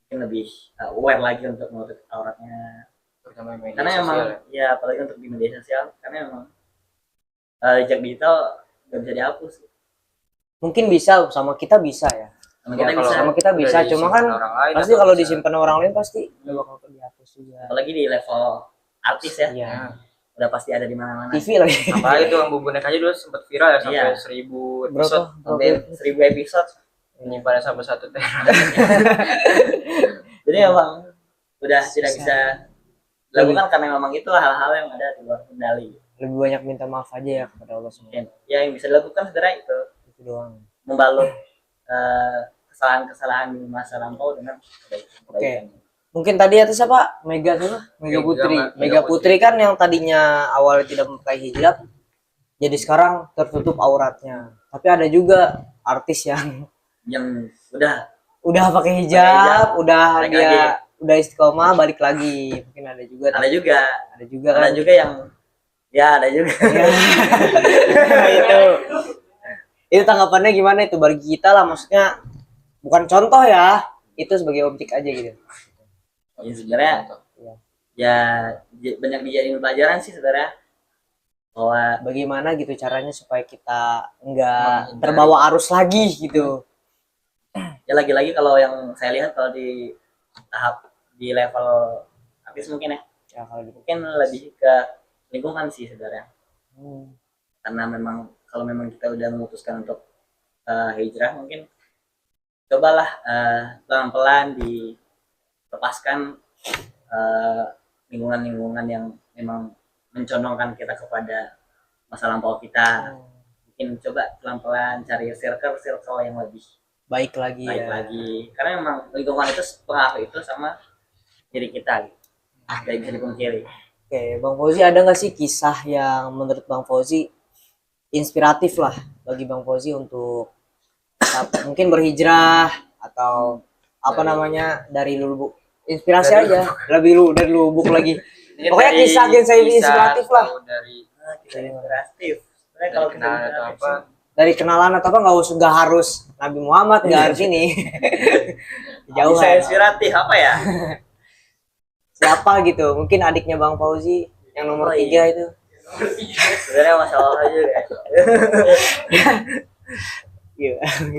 Mungkin lebih aware lagi untuk menutup auratnya. terutama media Karena sosial emang ya. ya apalagi untuk di media sosial karena emang jejak digital nggak bisa dihapus. Mungkin bisa sama kita bisa ya. Sama Ya, kita kalau bisa Sama kita udah bisa, cuma disimpan kan orang lain pasti atau kalau bisa- disimpan orang lain pasti nggak bakal dihapus juga. apalagi di level artis ya. Iya. Udah pasti ada di mana-mana. TV lagi. apalagi tuh yang bobonek aja dulu sempat viral ya sampai Iya. 1000 Berapa? episode Sampai 1000 episode. menyimpannya sampai 1 tera. Jadi emang udah tidak bisa dilakukan karena memang itu hal-hal yang ada di luar kendali. Lebih banyak minta maaf aja ya kepada Allah semua. Ya yang bisa dilakukan sebenarnya itu Itu doang. membalut kesalahan-kesalahan di masa lampau dengan kebaikan. Mungkin tadi atas apa? Mega siapa? Mega Putri. Mega Putri kan yang tadinya awalnya tidak memakai hijab, jadi sekarang tertutup auratnya. Tapi ada juga artis yang Yang udah pakai hijab, hijab, udah balik dia lagi. udah istiqomah balik lagi. Mungkin ada juga. ada juga Ada juga kan. ada juga yang ya ada juga. itu. Itu tanggapannya gimana itu bagi kita lah, maksudnya bukan contoh ya, itu sebagai objek aja gitu. Ya sebenarnya ya banyak dijadiin pelajaran sih sebenarnya bahwa Bagaimana gitu caranya supaya kita enggak Menghindari. terbawa arus lagi gitu. ya lagi-lagi kalau yang saya lihat kalau di tahap di level artis mungkin ya Ya kalau gitu. mungkin lebih ke lingkungan sih sebenarnya Hmm. karena memang kalau memang kita udah memutuskan untuk hijrah mungkin cobalah pelan-pelan dilepaskan lingkungan-lingkungan yang memang mencondongkan kita kepada masa lampau kita. Mungkin coba pelan-pelan cari circle yang lebih Baik lagi baik ya. lagi karena memang lingkungan itu pengaruh itu sama diri kita gitu. Gak bisa dipungkiri. Oke, Bang Fauzi ada nggak sih kisah yang menurut Bang Fauzi inspiratif lah bagi Bang Fauzi untuk mungkin berhijrah atau apa namanya dari lubuk inspirasi Dari aja dari lubuk lagi. Ini Pokoknya dari kisah inspiratif lah. atau dari Kita inspiratif. Sebenarnya dari kalau kita kenalan atau inspiratif apa Dari kenalan atau apa nggak harus Nabi Muhammad, nggak harus ini. jauh Jauh bisa inspiratif apa ya? siapa gitu, mungkin adiknya Bang Fauzi yang nomor Oh, iya. 3 itu. Sebenarnya masalah juga. Iya.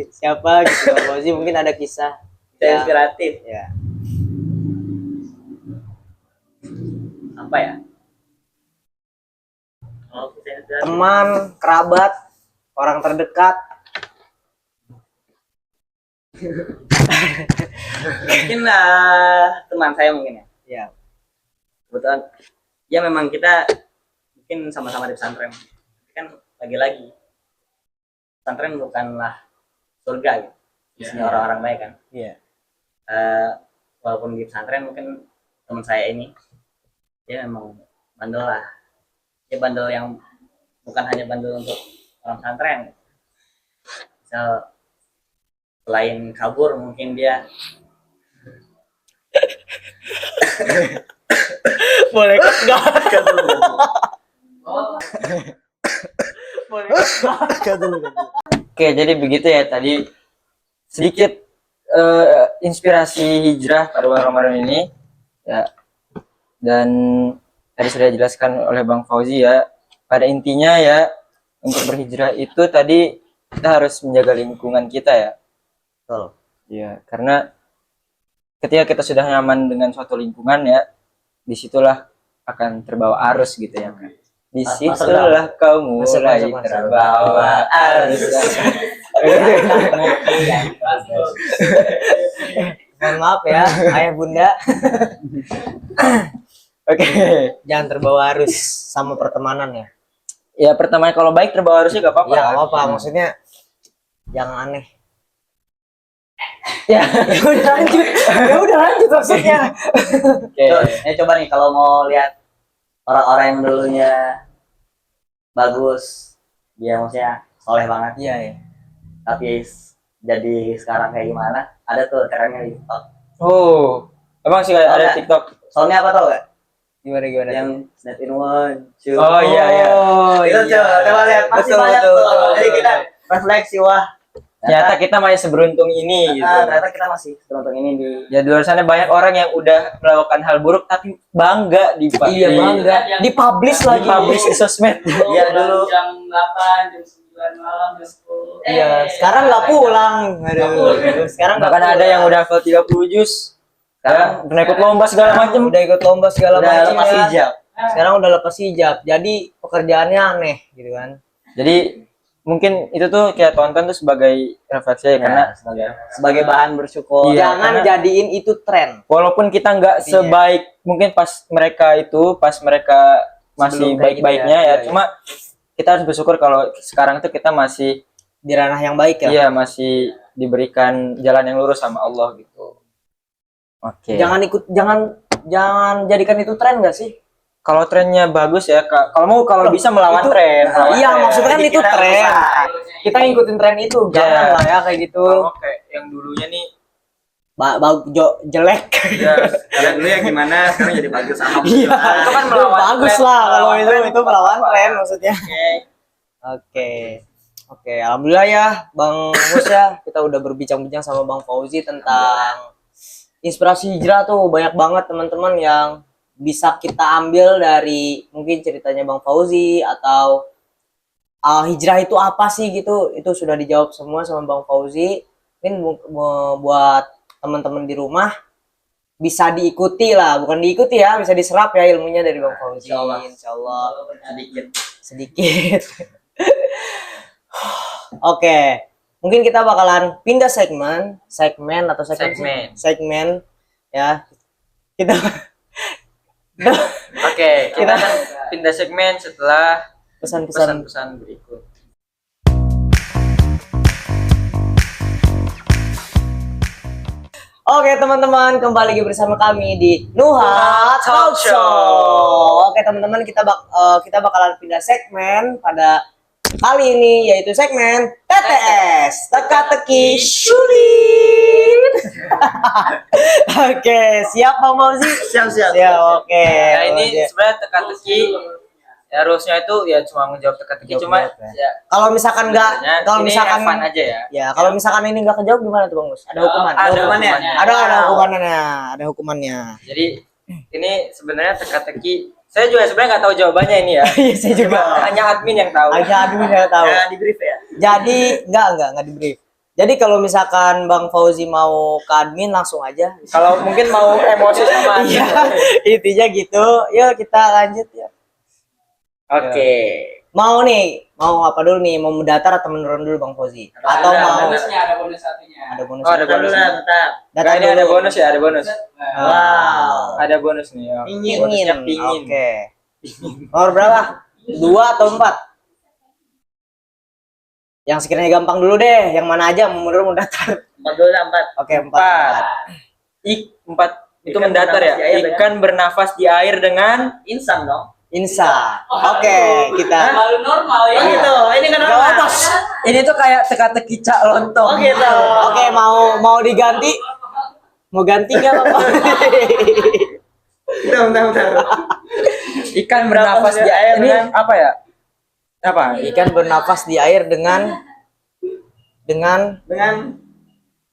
Siapa gitu Bang Fauzi, mungkin ada kisah Bisa inspiratif. ya. Apa ya? Oh, bisa inspiratif. Teman, kerabat, orang terdekat. Mungkin teman saya mungkin ya. Ya, Kebetulan ya memang kita mungkin sama-sama di pesantren. Tapi kan lagi-lagi pesantren bukanlah surga gitu. Isinya orang-orang baik kan. iya. Walaupun di pesantren mungkin teman saya ini dia memang bandel lah. Dia bandel yang bukan hanya bandel untuk orang pesantren. Misal selain kabur mungkin dia Boleh enggak? Oke, jadi begitu ya tadi sedikit inspirasi hijrah pada bulan Ramadan ini ya. Dan tadi sudah dijelaskan oleh Bang Fauzi ya. Pada intinya ya untuk berhijrah itu tadi kita harus menjaga lingkungan kita ya. Betul. Iya, karena ketika kita sudah nyaman dengan suatu lingkungan ya, disitulah akan terbawa arus gitu ya kan. Disitulah kau mulai Masuk. terbawa arus. Mohon maaf ya, ayah bunda, Oke. jangan terbawa arus sama pertemanan ya. Ya pertama kalau baik terbawa arusnya gak apa-apa. Ya nggak apa-apa, maksudnya jangan aneh. Ya. Ya udah lanjut. Ya udah lanjut maksudnya. Oke. Coba nih kalau mau lihat orang-orang yang dulunya bagus, dia maksudnya soleh banget, Iya ya. tapi jadi sekarang kayak gimana? Ada tuh trennya di TikTok. Oh, emang sih ada Soalnya- TikTok. Soalnya apa tau gak? Gimana? Yang snap in one, two. Oh iya iya. Oh Itu iya. coba lihat pasti Betul, banyak betul, tuh. betul, Jadi betul. kita refleksi wah. Ternyata kita masih seberuntung ini gitu. Ternyata kita masih beruntung ini di Ya di luar sana banyak orang yang udah melakukan hal buruk tapi bangga Iya bangga. Dipublish lagi. Publish di sosmed. Iya dulu. jam 8, jam 9 malam, jam 10. Iya, sekarang nggak pulang. Aduh, sekarang nggak Bahkan ada pulang. yang udah hafal 30 juz. Sekarang udah ikut lomba segala macam. Udah ikut lomba segala Udah macam lepas ya. hijab. Sekarang udah lepas hijab. Jadi pekerjaannya aneh gitu kan. Jadi mungkin itu tuh kita tonton tuh sebagai refleksi ya, karena sebagai bahan bersyukur. Iya, Jangan karena- jadiin itu tren. walaupun kita nggak Iya. sebaik mungkin pas mereka masih Sebelum kayak baik-baiknya gitu ya. ya, Iya, cuma kita harus bersyukur kalau sekarang tuh kita masih Di ranah yang baik ya. iya masih diberikan jalan yang lurus sama Allah gitu. Oke. Jangan jadikan itu tren gak sih? Kalau trennya bagus ya, kalau bisa melawan itu- tren. melawan Iya, tren. maksudnya kan Jadi itu kita tren. berusaha. Kita ngikutin tren itu, jangan lah ya kayak gitu. Kalau kayak yang dulunya nih Jelek. ya Karena dulu ya gimana, sekarang jadi bagus sama. Iya, itu kan melawan bagus tren. lah kalau Melawan itu tren melawan apa-apa. tren maksudnya. Oke, alhamdulillah ya Bang Mus ya, kita udah berbincang-bincang sama Bang Fauzi tentang inspirasi hijrah tuh banyak banget teman-teman yang bisa kita ambil dari mungkin ceritanya Bang Fauzi atau hijrah itu apa sih gitu, itu sudah dijawab semua sama Bang Fauzi. Mungkin buat teman-teman di rumah bisa diikuti lah, bukan diikuti ya, bisa diserap ya ilmunya dari Bang Fauzi. Insyaallah. Sedikit. Oke, mungkin kita bakalan pindah segmen ya. Kita Oke, kita akan pindah segmen setelah pesan-pesan. pesan-pesan berikut. Oke teman-teman, kembali lagi bersama kami di Nuha Talk Show. Oke teman-teman, kita bakalan pindah segmen pada kali ini, yaitu segmen TTS, teka-teki sulit. Oke, siap Bang Fauzi? Siap. Siap, oke. Nah ini sebenarnya teka-teki ya harusnya itu ya cuma menjawab teka-teki, Jawab cuma ya. ya Kalau misalkan nggak, sebenarnya kalau ini misalkan have fun aja ya. ya, kalau misalkan ini nggak kejawab gimana tuh Bang Mus? Ada hukuman? Ada hukumannya. Ada hukumannya, ada hukumannya. Jadi ini sebenarnya teka-teki. Saya juga sebenarnya nggak tahu jawabannya ini ya. Iya, saya juga. Hanya admin yang tahu. Aja admin saya tahu. Ya, di brief ya. Jadi nggak di brief. Jadi kalau misalkan Bang Fauzi mau ke admin langsung aja. Kalau mungkin mau emosi sama Iya, intinya gitu. Yuk kita lanjut ya. Oke. Mau apa dulu nih? Mau mendaftar atau menurun dulu Bang Fauzi? Atau Ada mau bonusnya, ada bonus satunya. ada bonus? Oh, ada bonus. Bentar. Data Nggak, ini dulu. ada bonus ya, ada bonus. Wow. Ada bonus nih. Ya. Bonusnya Pingin. pingin. Oke. Nomor berapa? 2 atau 4? Yang sekiranya gampang dulu deh. Yang mana aja mau menurun mau daftar. 4 dulu lah, 4. Oke, 4. 4 itu Ikan mendatar ya. bernafas di air, Ikan bernafas di air dengan Insan dong. Insa. Oke, kita. Terlalu normal ya. Oh gitu. Ini kan Gak normal. apa. ini tuh kayak teka-teki cak lontong. Oh gitu. Oke, mau diganti? Mau ganti nggak Bang? Bentar. Ikan bernafas di air Ini dengan apa ya? Apa? Ikan bernafas di air dengan Dengan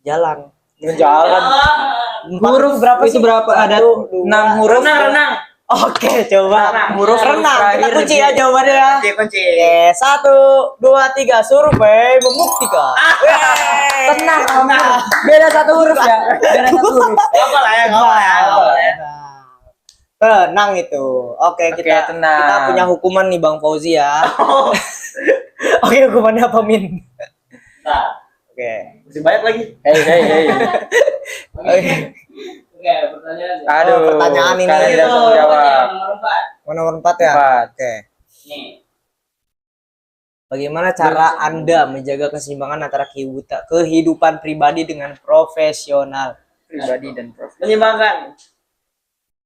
jalan. Jalan. Huruf berapa Itu sih? berapa? Ada 6 huruf. renang. Oke, coba. Huruf Renang. Kita terakhir kunci di- ya jawabannya ya. Kunci. Oke, 1, 2, 3. Survei membuktikan. Tenang, beda satu huruf ya. Beda satu huruf. Apa lah ya, enggak apa ya. Tenang itu. Oke, Oke, kita tenang. punya hukuman nih Bang Fauzi ya. Oke, hukumannya apa Min? Nah, Oke. masih banyak lagi. Hei. Oke. Oke, pertanyaan. Aduh, pertanyaan ini. kalian Itu, langsung jawab. Nomor 4. Nomor 4 ya? 4. Oke. Nih. Bagaimana cara Anda menjaga keseimbangan antara kehidupan pribadi dengan profesional? Pribadi dan profesional. Menyimbangkan.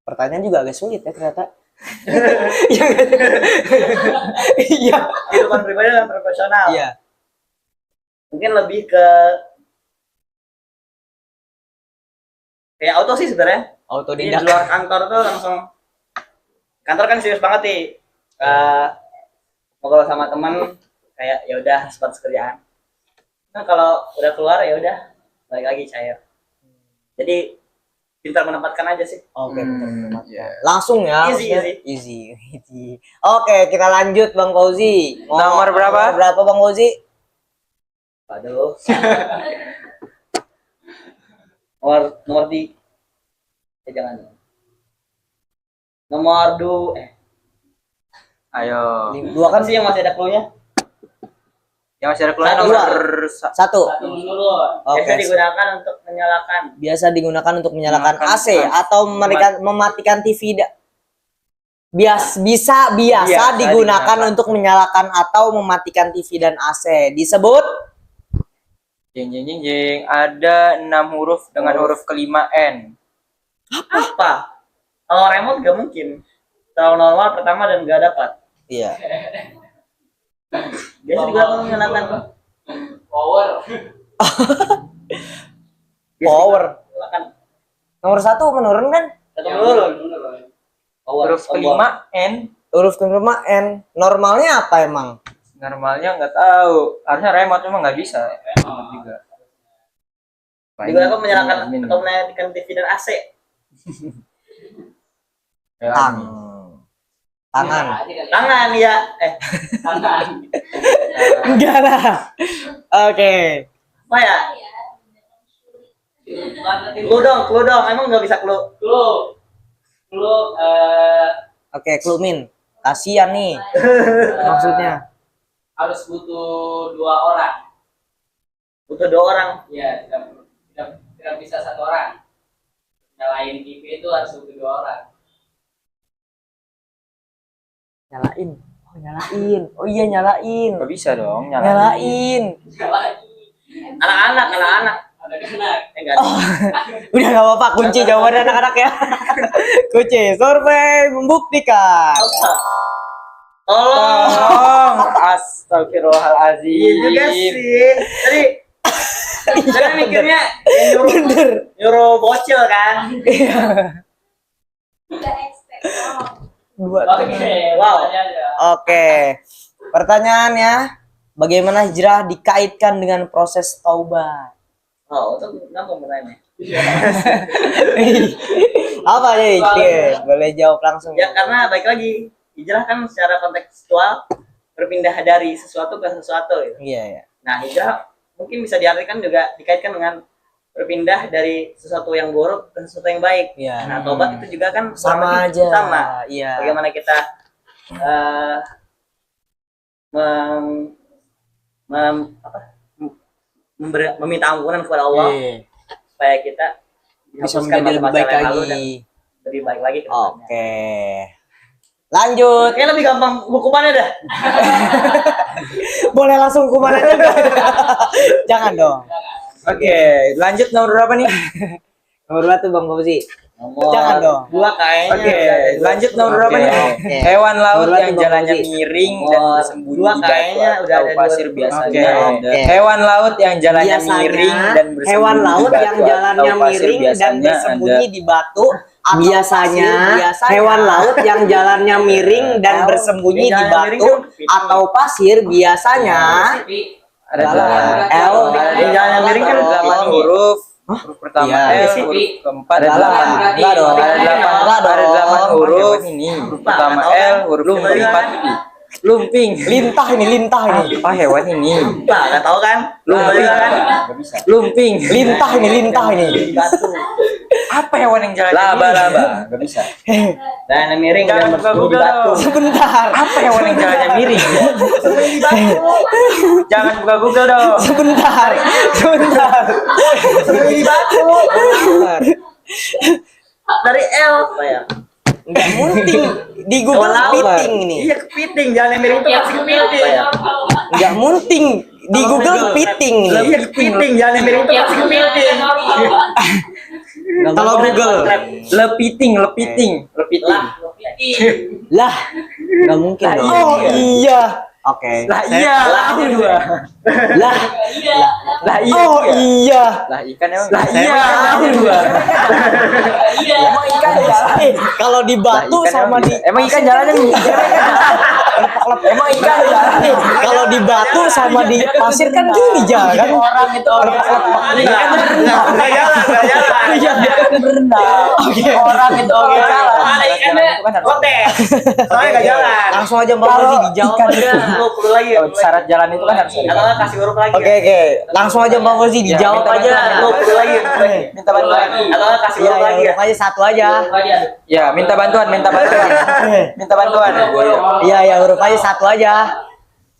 Pertanyaan juga agak sulit ya ternyata. Iya nggak? Iya. Kehidupan pribadi dan profesional. Iya. Mungkin lebih ke kayak auto sih sebenarnya. Jadi di Autodidak. luar kantor tuh langsung, kantor kan serius banget nih. Ngobrol sama teman kayak ya udah seperti kerjaan. Nah kalau udah keluar ya udah balik lagi cair. Jadi pintar menempatkan aja sih. Oke, betul. Iya. Langsung ya. Easy, maksudnya easy. Oke, kita lanjut Bang Fauzi. Nomor berapa? Nomor berapa Bang Fauzi? Waduh. nomor di jangan. Nomor Ayo. Dua apa kan sih yang masih ada clue-nya? Yang masih ada keluar Satu, nomor satu. Satu dulu. Oke. Biasa digunakan untuk menyalakan. Biasa digunakan untuk menyalakan Menyalakan AC atau mematikan TV. Biasa Biasa digunakan digunakan. untuk menyalakan atau mematikan TV dan AC. Disebut Jeng jeng jeng jeng. Ada 6 huruf dengan huruf kelima N. Apa? Kalau remote gak mungkin. Terlalu normal pertama dan gak dapat. iya. Biasa digunakan untuk menyalakan. Biasa Power. Menyalakan. Nomor satu menurun kan? Satu dulu. Power. Huruf kelima N. Huruf kelima N. Normalnya apa emang? Normalnya nggak tahu. Harusnya remote cuma nggak bisa. Remote juga. Digunakan menyalakan Min. atau menyalakan TV dan AC. Tangan. Tangan ya. Enggak lah. Oke. Apa ya? Clue dong. Emang nggak bisa clue. Oke, Klumin. Kasian nih. Maksudnya. Harus butuh 2 orang. Butuh 2 orang. Ya, tidak bisa 1 orang. Nyalain TV itu harus butuh 2 orang. Nyalain. Oh, nyalain. Oh iya, nyalain. Nggak bisa dong. Nyalain. Nyalain. Nyalain. Anak-anak. Anak-anak. Enggak. Udah gak apa-apa, kunci jawaban anak-anak ya. Kunci. Survei membuktikan. Tolong. Tolong. Astagfirullahaladzim. Iya juga sih. Tadi mikirnya yang nyuruh bocil kan. Dua. Oke, Wow. Oke. Pertanyaannya, bagaimana hijrah dikaitkan dengan proses taubat? Oh, itu gampang bertanya. Apa nih? Boleh jawab langsung. Ya karena baik lagi hijrah kan secara kontekstual berpindah dari sesuatu ke sesuatu gitu. Iya, iya. Nah, hijrah mungkin bisa diartikan juga dikaitkan dengan berpindah dari sesuatu yang buruk ke sesuatu yang baik. Iya. Nah, tobat itu juga kan Sama kurang lebih aja. Sama. Iya. Bagaimana kita meminta ampunan kepada Allah Iya. supaya kita Bisa dihapuskan menjadi lebih masa-masa baik yang lalu dan lagi. lebih baik lagi ke depannya. Oke. Lanjut. Kayaknya lebih gampang hukumannya dah. Boleh langsung kumanan juga. Jangan dong. Oke, lanjut nomor berapa nih? Nomor berapa tuh Bang Fauzi? Nomor Jangan dong. 2 kayaknya. Oke, udah. lanjut nomor berapa Oke, nih? oke. Hewan laut Nomor berapa yang tuh, Bang jalannya Fauzi? miring dan Nomor bersembunyi 2 di kayaknya batu udah atau ada pasir 2. biasanya. Oke. Hewan laut yang jalannya Biasanya miring dan bersembunyi hewan di laut batu yang atau jalannya pasir miring dan biasanya bersembunyi ada- di batu atau Biasanya pasir. hewan laut yang jalannya miring dan L, bersembunyi yang di jalannya miring batu kan atau pasir biasanya ada L, yang jalannya miring kan ada 8 huruf. Huruf pertama Iya. L, huruf keempat Ada 8. Enggak dong. Ada 8 Enggak dong. huruf. Ini huruf pertama L, huruf keempat lumping. Lintah ini. Apa hewan ini? Pak, nggak tahu kan? Lumping. kan? Nggak bisa. Lumping. Lintah ini. Di batu. Apa hewan yang jalannya Laba-laba. Nggak bisa. Dan yang miring Jangan dan buka bersembunyi di Google batu. dong. Sebentar. Apa hewan yang jalannya miring? Bersembunyi di batu. Jangan buka Google dong. Sebentar. Bersembunyi di batu. Dari L apa ya? Nggak munting. Di Google kepiting ini. Iya kepiting, jalan yang miring itu pasti kepiting. Nggak munting. Di Google kepiting ini. Iya kepiting, jalan yang miring itu pasti kepiting. Kalau Google. Lepiting. Lah. Nggak mungkin dong. Oh iya. Oke. Lah iya, lah dua. Lah. Lah iya. Oh iya. Lah ikan emang. Lah iya, dua. Emang ikan jalan. Kalau di batu sama di emang ikan jalannya emang ikan jalan. Kalau di batu sama di pasir kan gini jalan kan. orang itu orang Nggak jalan. berenang. Orang itu orang jalan. Ada ikannya. Itu kan harus Protes. Soalnya nggak jalan. Langsung aja Mbak Fauzi dijawab aja. Lu perlu lagi. syarat jalan itu kan harus Atau nggak kasih huruf lagi. Oke. Langsung aja Mbak Fauzi dijawab minta aja. bantuan. Lu perlu lagi. minta bantuan. Atau nggak kasih Iya, huruf lagi ya. huruf aja satu aja. Ya, minta bantuan. Minta bantuan. Iya, huruf aja satu aja.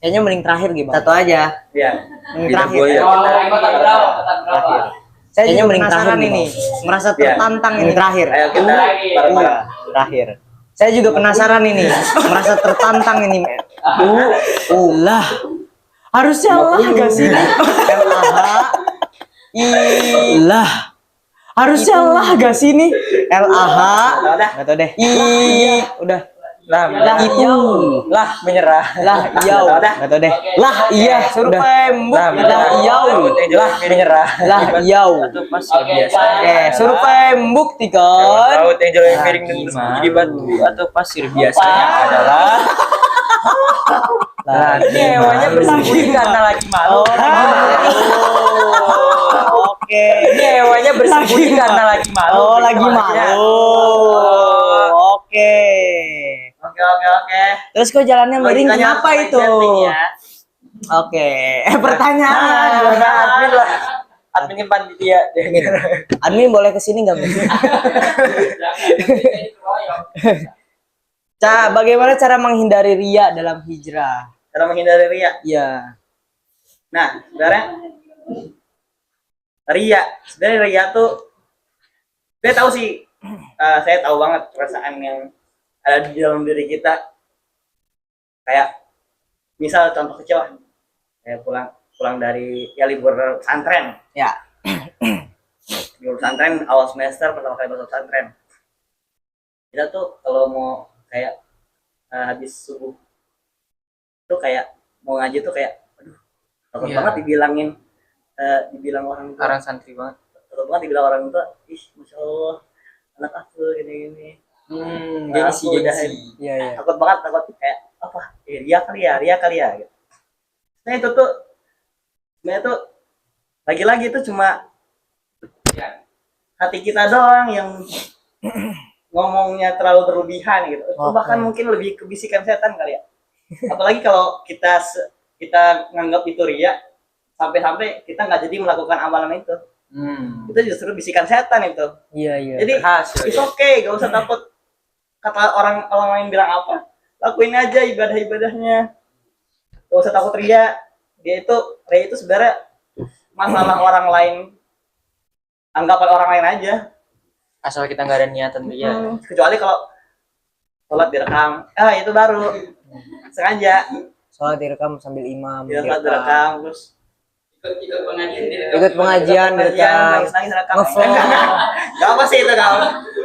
Kayaknya mending terakhir gitu. Satu aja. Iya. Mending Bina terakhir. buaya. Kota berapa? Saya juga mending terakhir ini. Merasa tertantang ini terakhir. Ayo kita bareng-bareng. Terakhir. Saya juga penasaran ini. Merasa tertantang ini. Lah. Harusnya lah gak sih? Lah. Harusnya lah gak sih nih? LAH. Gak tau deh. Udah. Lah, Itu. lah menyerah. Lah iya. Gak tau deh. Lah iya. Suruh pembuk. Lah iya. Lah menyerah. Lah iya. Itu pasir biasa. Oke, suruh pembuktikan. Laut yang jalan miring dan jadi batu atau pasir biasanya adalah Nah, ini hewannya bersembunyi karena lagi malu. Oke. Ini hewannya bersembunyi karena lagi malu. Oh, lagi malu. Oke. Oke. Terus kok jalannya miring kenapa itu? Ya. Oke. Pertanyaan. Admin lah. Admin panitia. Admin boleh kesini nggak? Bagaimana cara menghindari ria dalam hijrah? Cara menghindari ria. Iya. Nah, sebenarnya ria tuh saya tahu sih, saya tahu banget perasaan yang ada di dalam diri kita. Kayak misal contoh kecil lah, kayak pulang dari libur pesantren. Ya. Libur pesantren awal semester pertama kali masuk pesantren. Kita tuh kalau mau kayak habis subuh tuh kayak mau ngaji tuh kayak aduh takut banget dibilang orang tua. Orang santri banget. Takut banget dibilang orang tua, ih masya Allah anak aku gini Gengsi. Iya. takut kayak apa ria kali ya gitu. Nah itu tuh sebenarnya tuh lagi-lagi itu cuma hati kita doang yang ngomongnya terlalu berlebihan gitu. Itu bahkan mungkin lebih kebisikan setan kali ya. Apalagi kalau kita nganggap itu ria sampai kita nggak jadi melakukan amalan itu. Itu justru bisikan setan itu. Iya. Jadi it's okay, gak usah takut kata orang lain bilang apa. Lakuin aja ibadahnya. Gak usah takut ria. Ria itu sebenarnya masalah orang lain, anggapan orang lain aja. Asal kita nggak ada niatan ria. Kecuali kalau sholat direkam, itu baru sengaja. Sholat direkam sambil imam. Direkam terus ikut pengajian direkam. nangis rekam. Ngevlog. Gak apa sih itu kamu.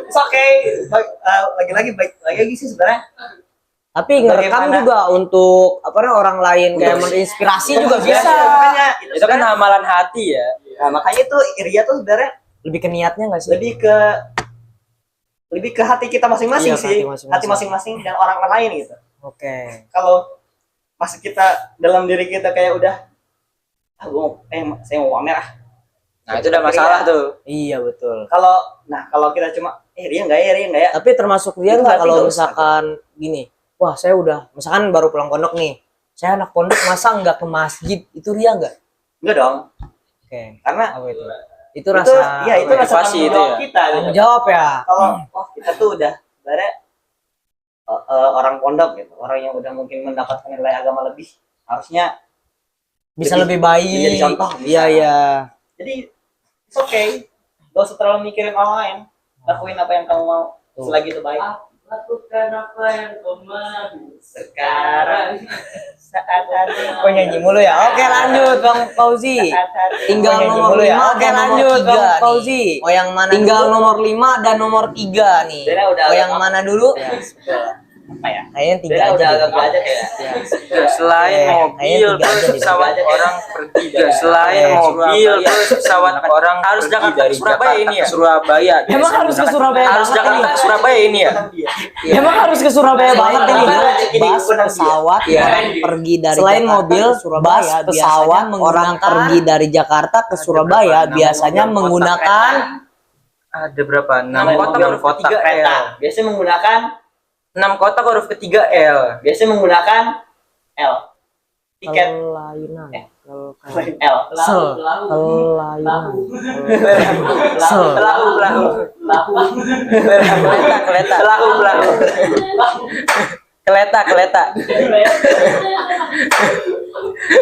It's okay. Lagi sih sebenarnya. Tapi ngerekam Bagaimana? juga untuk orang lain kayak menginspirasi juga bisa. Makanya Itu kan amalan hati ya. Nah, makanya itu ria tuh sebenarnya Lebih ke niatnya nggak sih? lebih ke hati kita masing-masing Iya, ke sih. hati masing-masing. Dan orang lain gitu. Oke. Kalau masih kita dalam diri kita kayak udah saya mau pamer ah. Nah, itu udah masalah tuh. Iya betul. Kalau kita cuma ria enggak ya? Tapi termasuk dia Itu nggak berarti kalau nggak usah. misalkan gini, wah saya udah, misalkan baru pulang pondok nih, saya anak pondok masa nggak ke masjid, itu ria nggak? Enggak dong. Oke. Karena Apa itu? Itu rasa. itu rasa motivasi tanggung itu jawab ya. kita. Gitu. Tanggung jawab ya. Kalau kita tuh udah sebenarnya orang pondok gitu, orang yang udah mungkin mendapatkan nilai agama lebih, harusnya Bisa Jadi- lebih baik. jadi contoh, bisa. Iya. jadi it's okay. Gak usah terlalu mikirin orang lain. Lakuin apa yang kamu mau selagi itu baik. lakukan apa yang kau mau sekarang saat hari. Kok nyanyi mulu ya? Oke lanjut Bang Fauzi. Tinggal Kok nyanyi nomor mulu ya? 5 Oke, dan nomor lanjut, 3 Bang nih. Fauzi. Oh yang mana Tinggal dulu? nomor 5 dan nomor 3 nih. Dena udah Oh yang agak- mana dulu? apa ya? Kayaknya 3 Dena aja udah deh. agak belajar ya. Selain Oke, mobil kayaknya tiga terus aja deh. pesawat orang pergi dari selain Oke, mobil terus pesawat orang Harus pergi Jakarta dari ke Surabaya Jakarta ini ke ya? Surabaya. Emang harus ke Surabaya Harus banget Jakarta ini? ke Surabaya ini ya? Emang harus ke Surabaya banget ini? Bus, pesawat, orang pergi dari Selain Jakarta mobil, ke Surabaya, bus, biasanya pesawat, orang menggunakan- pergi dari Jakarta ke Surabaya biasanya menggunakan Ada berapa? 6 Selain kotak mobil, huruf ketiga kereta. L. Biasanya menggunakan 6 kotak huruf ketiga L. biasanya menggunakan L. Tiket kelainan. L. Sel. Kelainan. Keleta.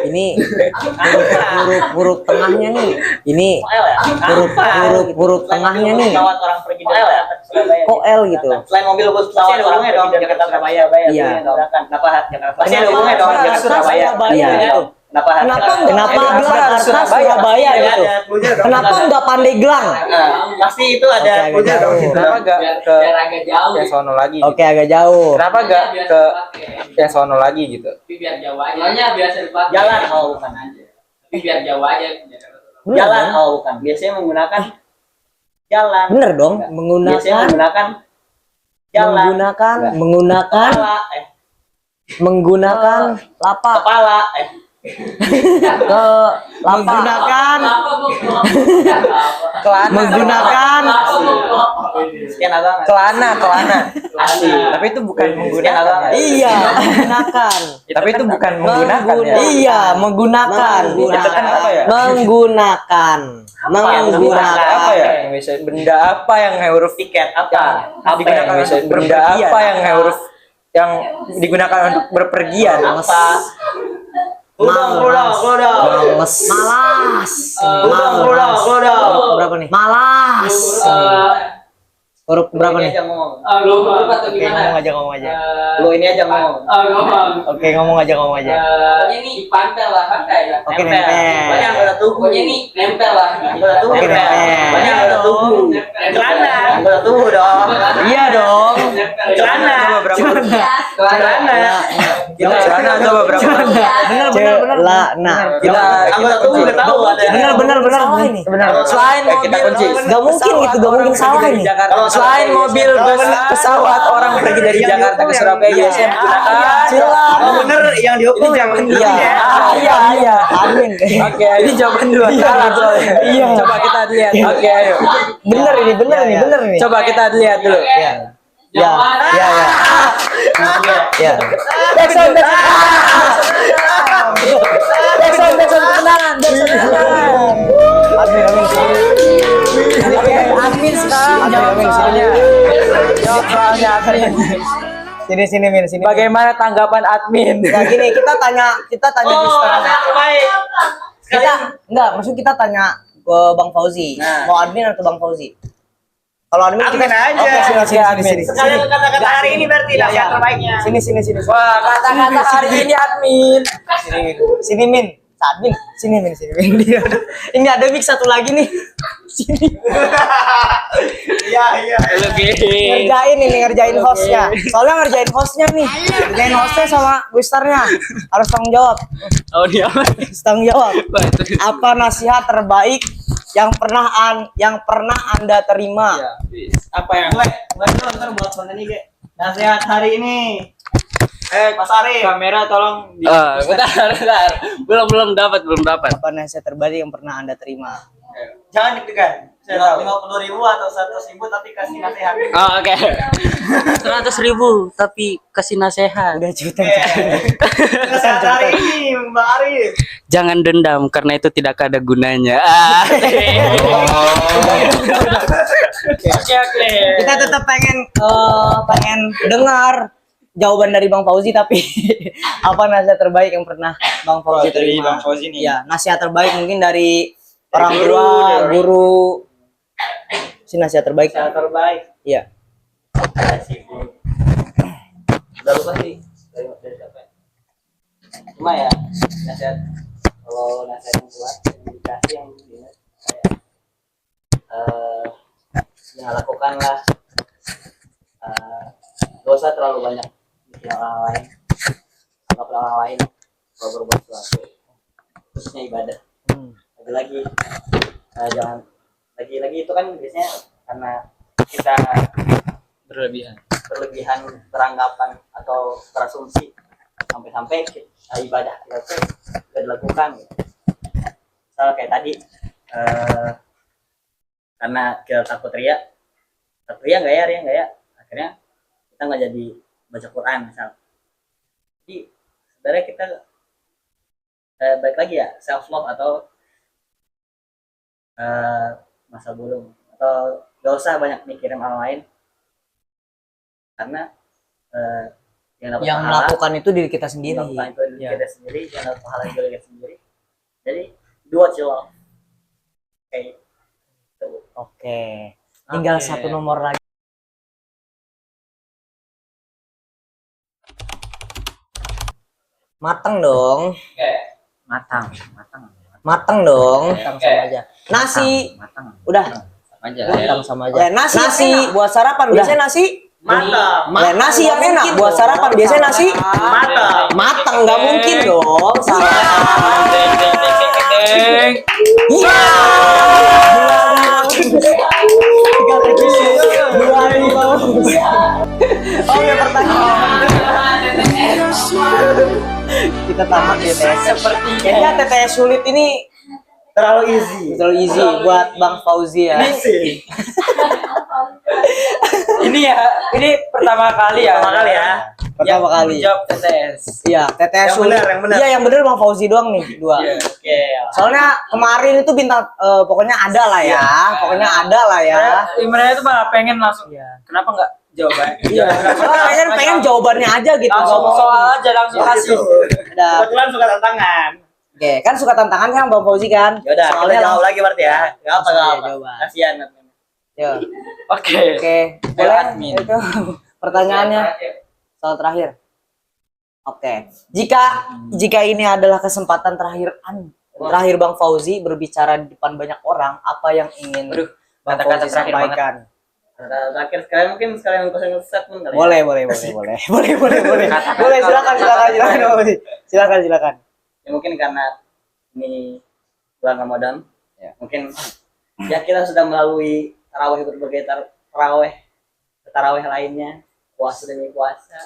Ini huruf tengahnya nih. Ini L ya? huruf tengahnya nih. Pesawat orang pergi dari Jakarta ke Surabaya. Kok L gitu? Selain mobil bus pesawat ada orang hubungannya pergi dong, dari Jakarta ke Surabaya. Iya. Kenapa Jakarta? Pasti ada Kenapa hubungannya dong Jakarta, Jakarta Surabaya. Surabaya Iya. gitu? Kenapa Kenapa Jakarta Surabaya gitu? Kenapa nggak Pandeglang? Pasti itu ada Oke, agak hubungannya dong. jauh. Kenapa gak biar, ke biar agak jauh yang sono lagi? Oke agak jauh. Kenapa gak biar ke dipakai. yang sono lagi gitu? Tapi biar jauh aja soalnya biasa dipakai Jalan, oh bukan aja. tapi biar jauh aja Bener Jalan, dong? oh bukan. Biasanya menggunakan jalan. Bener dong. Biasanya Menggunakan menggunakan jalan. menggunakan Kepala, menggunakan lapak kepala, ke menggunakan menggunakan sekian abang. Celana. Asli. Tapi itu bukan menggunakan. iya menggunakan Tapi itu bukan menggunakan ya. iya menggunakan Itu kan apa ya? menggunakan Apa ya? Misalnya benda apa yang huruf Tiket apa? Apa digunakan yang untuk benda apa yang huruf yang digunakan untuk berpergian? apa? Udah. malas berapa nih malas huruf berapa nih Aja ngomong. belum atau oke gimana ngomong aja Lu ini aja ngomong. ngomong oke ngomong aja pokoknya ini pantai lah pantai ya Oke, Nempel. nempel. Banyak anggota tubuh. pokoknya ini nempel lah Anggota tubuh. Oke, nempel. nempel. Banyak anggota tubuh. celana Anggota tubuh dong. iya dong Celana. Coba berapa? Celana. Celana coba berapa? bener nah Kita Anggota tubuh nggak tahu ada. bener salah ini selain kita kunci. gak mungkin itu gak mungkin salah ini Selain mobil, bus, pesawat, orang pergi dari Jakarta ke Surabaya biasanya menggunakan. jelas Bener yang dihukum yang iya amin Oke, ini jawaban dua. Salah soalnya. Iya. Coba kita lihat. Oke, ayo. bener nih Coba kita lihat dulu. ya Backsound kebenaran amin sekarang jawab soalnya sini Min sini Bagaimana tanggapan admin? ya gini kita tanya Mister terbaik. kita enggak maksud kita tanya ke Bang Fauzi Nah. mau admin atau Bang Fauzi kalau admin Admin aja. oke sini Sekalian kata-kata hari ini berarti nasihat terbaiknya. sini Wah, kata-kata hari ini admin. sini Min admin sini Min Dia udah- ini ada mic satu lagi nih sini Iya. ngerjain hostnya soalnya ngerjain hostnya sama Gustarnya harus tanggung jawab tanggung jawab apa nasihat terbaik yang pernah anda terima Apa yang? Gue ntar buat konten ini, Ge. Nasihat hari ini. Mas Arif. Kamera tolong bentar belum dapat apa nasihat terbaik yang pernah anda terima Jangan deg-degan. 50.000 atau 100.000 tapi kasih nasihat. oh oke 100.000 tapi kasih nasihat udah juta Nasihat hari ini, Mbak Arif. jangan dendam karena itu tidak ada gunanya kita tetap pengen dengar jawaban dari Bang Fauzi tapi apa nasihat terbaik yang pernah Bang Fauzi dari terima? Bang Fauzi nih. Ya, nasihat terbaik mungkin dari orang tua, guru. Si nasihat terbaik. Nasihat terbaik. Iya. Kasih, Bu. udah lupa sih dari siapa ya. Cuma ya nasihat, kalau nasihat yang kuat yang dikasih yang diingat kayak ya lakukanlah, gak usah terlalu banyak bikin orang lain, anggap orang lain kalau berbuat sesuatu khususnya ibadah. Lagi-lagi jangan lagi-lagi itu kan biasanya karena kita berlebihan beranggapan atau berasumsi sampai-sampai ibadah kita tuh gak dilakukan gitu. Misal kayak tadi karena kita takut ria nggak ya akhirnya kita nggak jadi baca Quran misal. Jadi sebenarnya kita balik lagi ya self love atau masa bodoh, atau gak usah banyak mikirin orang lain karena Yang melakukan itu diri kita sendiri. melakukan itu diri Ya. kita sendiri, yang dapat pahala itu diri kita sendiri. Jadi do what you love. Kayak gitu. Oke. Tinggal Oke. satu nomor lagi. Mateng dong. Matang. Mateng dong. Oke. Mateng sama aja. Nasi. Matang. Udah. Sama aja lah ya. Mateng sama aja. Nasi buat sarapan. Biasanya nasi. Mantap. Nasi yang enak buat sarapan. Biasanya nasi. Matap. Mateng nggak mungkin dong. Deng, deng, deng, deng, deng. Iya. Oke, pertanyaan. Kita tamat ya TTS. Kayaknya TTS sulit ini Terlalu easy. terlalu easy buat Bang Fauzi ya. Easy. Ini ya, ini pertama kali ya. Pertama kali ya. Pertama kali. Jawab TTS. Iya, TTS Yang sulit. benar, yang benar. Iya, yang benar Bang Fauzi doang nih, dua. Iya. Oke. Soalnya kemarin itu bintang pokoknya ada lah ya. Pokoknya ada lah ya. Imrannya tuh malah pengen langsung. Iya. Kenapa nggak jawabannya? Iya. Soalnya pengen jawabannya aja gitu. Langsung Ngomong. soal aja langsung kasih. Ada. Kebetulan suka tantangan. Oke, kan suka tantangan kan Bang Fauzi kan? Ya udah, kita jawab lagi berarti ya. Enggak apa Iya, apa. jawaban. Kasihan. Ya. Oke. Oke, boleh admin. itu pertanyaannya soal terakhir. Oke, jika ini adalah kesempatan terakhir Bang Fauzi berbicara di depan banyak orang, apa yang ingin Aduh, Bang kata-kata Fauzi terakhir sampaikan? Terakhir sekalian mungkin sekalian closing statement kali. ya. Boleh, boleh. Boleh, silakan. Bang Fauzi. Silakan. Ya mungkin karena ini bulan Ramadan. Ya. Mungkin ya kita sudah melalui tarawih berbagai tarawih lainnya, puasa demi puasa,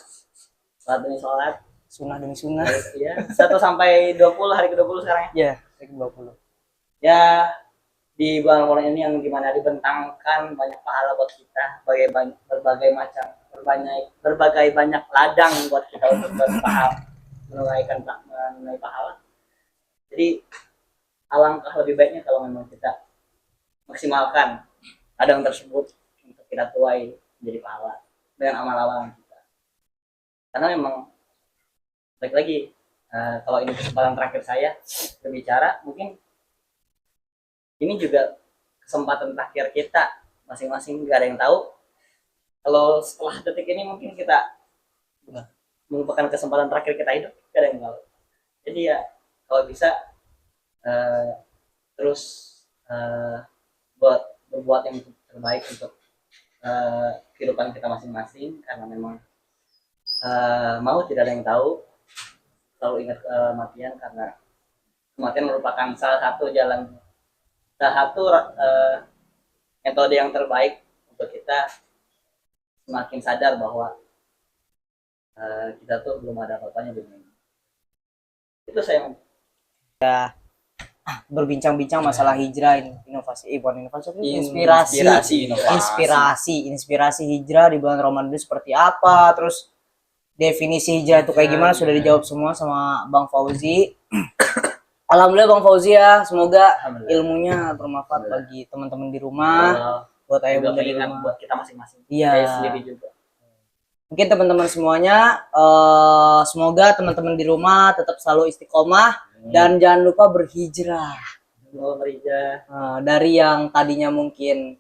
sholat demi sholat. Sunnah demi sunnah. Ya, 1 sampai 20 hari ke-20 sekarang ya. Ya, 20. Ya di bulan Ramadan ini yang dimana dibentangkan banyak pahala buat kita, berbagai banyak ladang buat kita untuk berpahala, menunai pahala. Jadi alangkah lebih baiknya kalau memang kita maksimalkan ladang tersebut untuk kita tuai menjadi pahala dengan amal-amalan kita. Karena memang balik lagi, kalau ini kesempatan terakhir saya berbicara, mungkin ini juga kesempatan terakhir kita masing-masing, gak ada yang tahu kalau setelah detik ini mungkin kita merupakan kesempatan terakhir kita hidup, gak ada yang tahu. Jadi ya kalau bisa terus berbuat yang terbaik untuk kehidupan kita masing-masing, karena memang mau tidak ada yang tahu. Selalu ingat kematian, karena kematian merupakan salah satu metode yang terbaik untuk kita semakin sadar bahwa kita tuh belum ada apa-apanya di dunia ini. Itu saya Berbincang-bincang masalah hijrah, inovasi, inspirasi hijrah di bulan Ramadan itu seperti apa, terus definisi hijrah itu kayak gimana, sudah dijawab semua sama Bang Fauzi. Alhamdulillah Bang Fauzi ya, semoga ilmunya bermanfaat bagi teman-teman di rumah, buat ayah bunda di rumah. buat kita masing-masing. Iya. Saya sendiri juga. Mungkin teman-teman semuanya, semoga teman-teman di rumah tetap selalu istiqomah dan jangan lupa berhijrah. Dari yang tadinya mungkin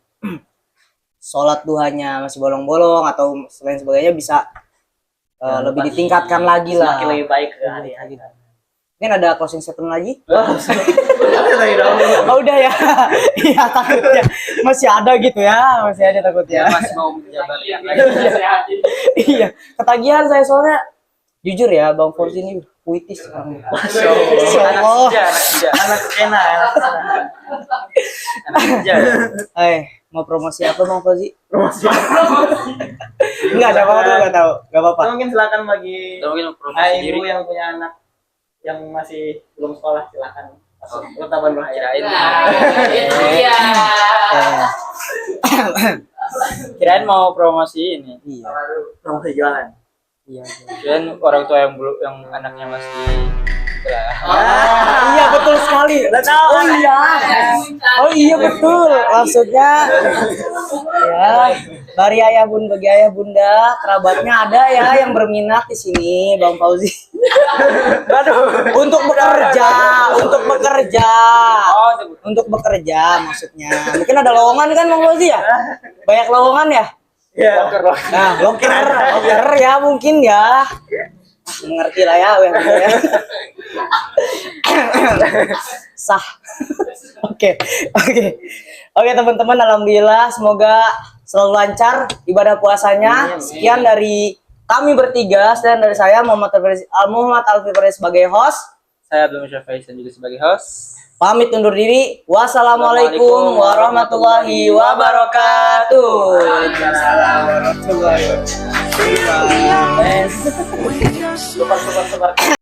sholat duhanya masih bolong-bolong atau selain sebagainya, bisa lebih ditingkatkan lagi lah. Semakin lebih baik ke hari-hari. Mungkin ada closing statement lagi? Oh, Oh udah ya. Iya takutnya masih ada gitu ya, masih ada takutnya. Mas mau menjabat Iya, ketagihan saya soalnya jujur ya, Bang Fauzi ini puitis sekarang. Masya Allah. anak skena. Mau promosi apa Bang Fauzi? Enggak, siapa tahu enggak tahu. Enggak apa-apa. Mungkin silakan bagi mungkin promosi hai diri ibu yang punya anak yang masih belum sekolah, silakan. Pertaban berhayat. kirain Iya. Kirain mau promosi ini. Iya. Promosi jualan. Iya. Kirain orang tua yang belum, yang anaknya masih Iya betul sekali. Oh iya. Oh iya betul. Maksudnya ya bagi ayah bunda kerabatnya ada ya yang berminat di sini Bang Fauzi. Untuk bekerja maksudnya. Mungkin ada lowongan kan Bang Fauzi ya? Banyak lowongan ya? Iya. Nah, loker ya mungkin ya. Mengerti lah ya, sah. Oke teman-teman, alhamdulillah semoga selalu lancar ibadah puasanya. Sekian dari kami bertiga, dan dari saya Muhammad Alfi Faris sebagai host. Saya Abdul Musyaf Faizan juga sebagai host. Pamit undur diri. Wassalamualaikum warahmatullahi wabarakatuh. Sebar.